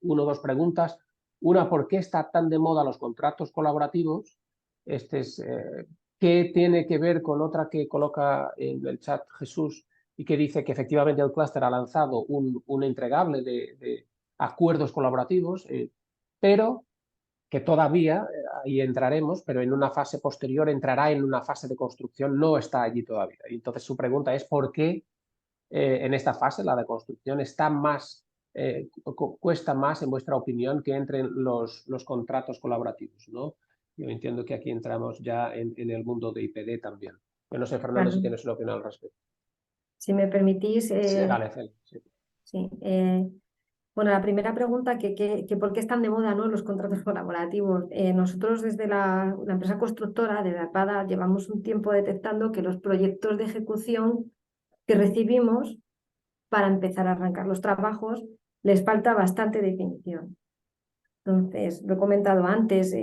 una o dos preguntas. Una, ¿por qué está tan de moda los contratos colaborativos? ¿Qué tiene que ver con otra que coloca en el chat Jesús y que dice que efectivamente el clúster ha lanzado un entregable de acuerdos colaborativos, pero que todavía, ahí entraremos, pero en una fase posterior entrará en una fase de construcción, no está allí todavía. Y entonces su pregunta es ¿por qué en esta fase, la de construcción, está más, cuesta más, en vuestra opinión, que entren los contratos colaborativos, ¿no? Yo entiendo que aquí entramos ya en el mundo de IPD también. Yo no sé, Fernando, si tienes una opinión al respecto. Si me permitís... Dale, Cel. Sí. Bueno, la primera pregunta, que por qué están de moda, ¿no?, los contratos colaborativos. Nosotros desde la empresa constructora, de Arpada, llevamos un tiempo detectando que los proyectos de ejecución que recibimos para empezar a arrancar los trabajos les falta bastante definición. Entonces, lo he comentado antes,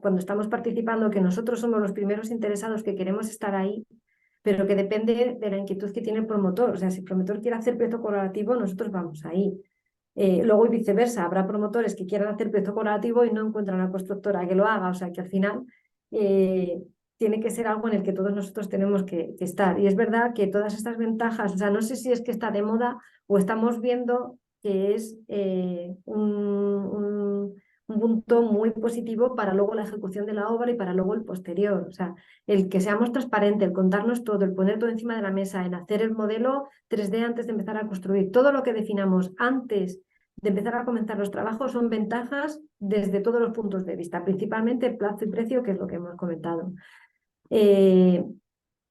cuando estamos participando, que nosotros somos los primeros interesados que queremos estar ahí, pero que depende de la inquietud que tiene el promotor. O sea, si el promotor quiere hacer proyecto colaborativo, nosotros vamos ahí. Luego y viceversa, habrá promotores que quieran hacer proyecto colaborativo y no encuentran una constructora que lo haga. O sea, que al final tiene que ser algo en el que todos nosotros tenemos que estar. Y es verdad que todas estas ventajas, o sea, no sé si es que está de moda o estamos viendo que es un punto muy positivo para luego la ejecución de la obra y para luego el posterior. O sea, el que seamos transparentes, el contarnos todo, el poner todo encima de la mesa, en hacer el modelo 3D antes de empezar a construir, todo lo que definamos antes de empezar a comenzar los trabajos son ventajas desde todos los puntos de vista, principalmente plazo y precio, que es lo que hemos comentado.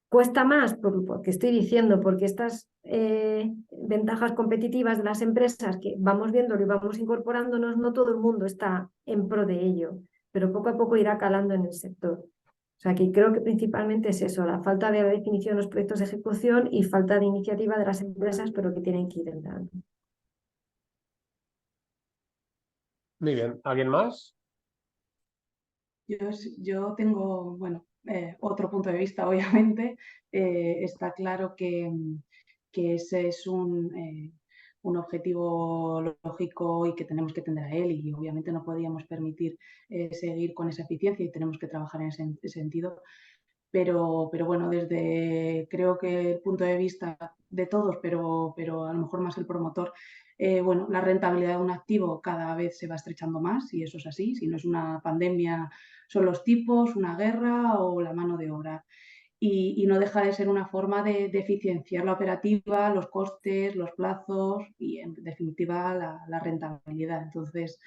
¿Cuesta más? Porque estoy diciendo, porque estas ventajas competitivas de las empresas que vamos viéndolo y vamos incorporándonos, no todo el mundo está en pro de ello, pero poco a poco irá calando en el sector. O sea, que creo que principalmente es eso, la falta de definición de los proyectos de ejecución y falta de iniciativa de las empresas, pero que tienen que ir entrando. Muy bien. ¿Alguien más? Yo tengo, bueno, otro punto de vista, obviamente. Está claro que ese es un objetivo lógico y que tenemos que tender a él, y obviamente no podíamos permitir seguir con esa eficiencia y tenemos que trabajar en ese sentido. Pero bueno, creo que el punto de vista de todos, pero a lo mejor más el promotor, bueno, la rentabilidad de un activo cada vez se va estrechando más, y eso es así. Si no es una pandemia, son los tipos, una guerra o la mano de obra. Y no deja de ser una forma de eficienciar la operativa, los costes, los plazos y, en definitiva, la rentabilidad. Entonces,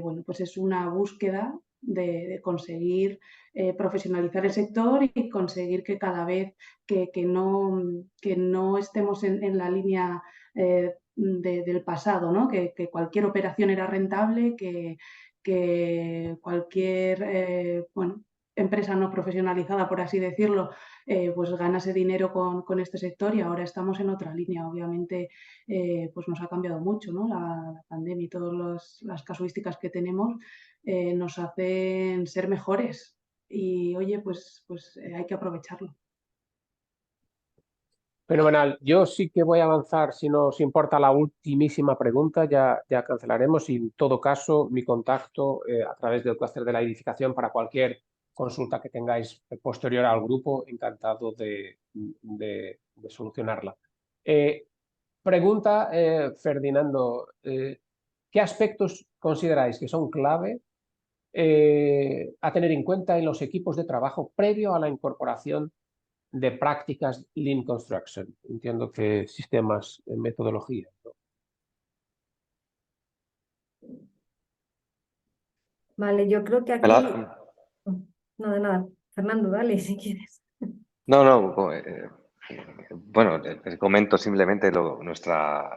bueno, pues es una búsqueda de conseguir profesionalizar el sector y conseguir que cada vez que no estemos en la línea del pasado, ¿no? Que cualquier operación era rentable, que cualquier bueno, empresa no profesionalizada, por así decirlo, pues ganase dinero con este sector, y ahora estamos en otra línea. Obviamente pues nos ha cambiado mucho, ¿no? La pandemia y todas las casuísticas que tenemos nos hacen ser mejores, y oye, pues hay que aprovecharlo. Fenomenal. Yo sí que voy a avanzar, si no os importa, la ultimísima pregunta, ya cancelaremos, y en todo caso mi contacto a través del clúster de la edificación para cualquier consulta que tengáis posterior al grupo, encantado de solucionarla. Pregunta, Ferdinando, ¿qué aspectos consideráis que son clave a tener en cuenta en los equipos de trabajo previo a la incorporación de prácticas Lean Construction? Entiendo que sistemas en metodología, ¿no? Vale, yo creo que aquí... Nada. Fernando, dale, si quieres. No, bueno, les comento simplemente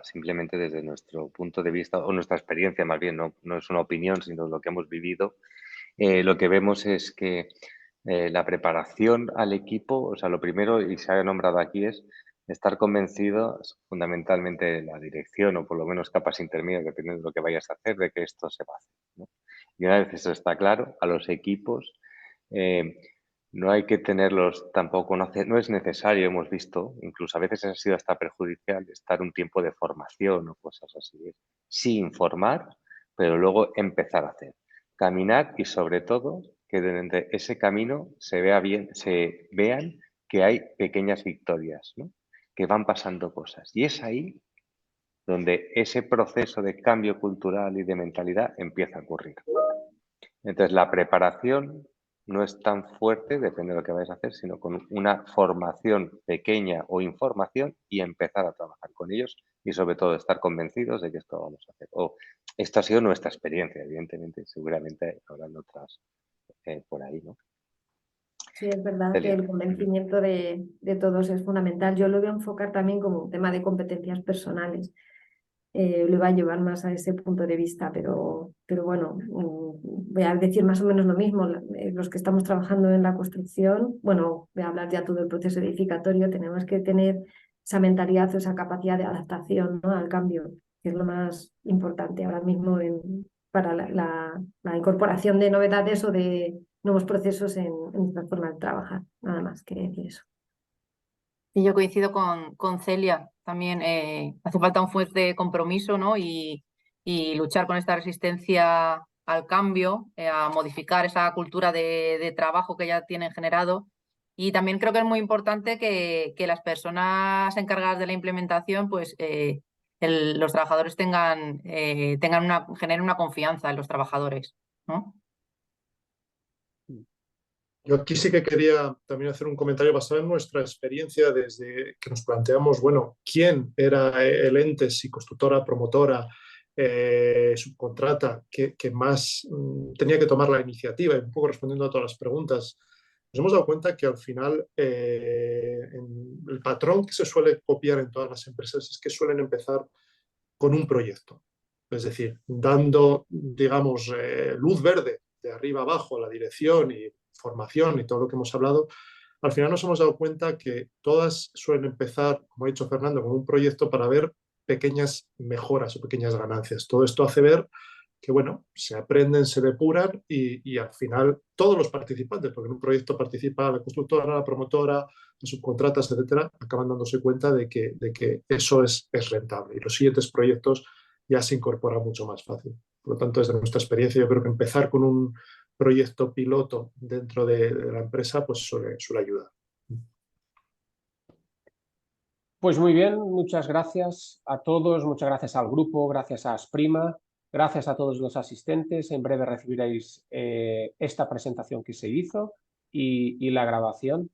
simplemente desde nuestro punto de vista, o nuestra experiencia más bien, no es una opinión, sino lo que hemos vivido. Lo que vemos es que la preparación al equipo, o sea, lo primero, y se ha nombrado aquí, es estar convencido, fundamentalmente de la dirección, o por lo menos capas intermedias, dependiendo de lo que vayas a hacer, de que esto se va a hacer, ¿no? Y una vez eso está claro, a los equipos No hay que tenerlos tampoco, no es necesario, hemos visto, incluso a veces ha sido hasta perjudicial estar un tiempo de formación o cosas así. Sí informar, pero luego empezar a hacer. Caminar y sobre todo que durante ese camino se vean que hay pequeñas victorias, ¿no? Que van pasando cosas. Y es ahí donde ese proceso de cambio cultural y de mentalidad empieza a ocurrir. Entonces, la preparación no es tan fuerte, depende de lo que vayas a hacer, sino con una formación pequeña o información y empezar a trabajar con ellos y sobre todo estar convencidos de que esto vamos a hacer. Esto ha sido nuestra experiencia, evidentemente, seguramente habrán otras por ahí, ¿no? Sí, es verdad Celia. que el convencimiento de todos es fundamental. Yo lo voy a enfocar también como un tema de competencias personales. Lo iba a llevar más a ese punto de vista, pero bueno, voy a decir más o menos lo mismo. Los que estamos trabajando en la construcción, bueno, voy a hablar ya todo el proceso edificatorio, tenemos que tener esa mentalidad o esa capacidad de adaptación, ¿no?, al cambio, que es lo más importante ahora mismo para la incorporación de novedades o de nuevos procesos en nuestra forma de trabajar. Nada más quería decir eso. Y yo coincido con Celia también. Hace falta un fuerte compromiso, ¿no? Y luchar con esta resistencia al cambio, a modificar esa cultura de trabajo que ya tienen generado. Y también creo que es muy importante que las personas encargadas de la implementación, pues los trabajadores generen una confianza en los trabajadores, ¿no? Yo aquí sí que quería también hacer un comentario basado en nuestra experiencia desde que nos planteamos, bueno, quién era el ente, si constructora, promotora, subcontrata, que más tenía que tomar la iniciativa, y un poco respondiendo a todas las preguntas. Nos hemos dado cuenta que al final el patrón que se suele copiar en todas las empresas es que suelen empezar con un proyecto. Es decir, dando, digamos, luz verde de arriba abajo a la dirección y formación y todo lo que hemos hablado, al final nos hemos dado cuenta que todas suelen empezar, como ha dicho Fernando, con un proyecto para ver pequeñas mejoras o pequeñas ganancias. Todo esto hace ver que, bueno, se aprenden, se depuran y al final todos los participantes, porque en un proyecto participa la constructora, la promotora, las subcontratas, etcétera, acaban dándose cuenta de que eso es rentable y los siguientes proyectos ya se incorporan mucho más fácil. Por lo tanto, desde nuestra experiencia, yo creo que empezar con un proyecto piloto dentro de la empresa pues suele ayudar. Pues muy bien, muchas gracias a todos, muchas gracias al grupo, gracias a Asprima, gracias a todos los asistentes. En breve recibiréis esta presentación que se hizo y la grabación.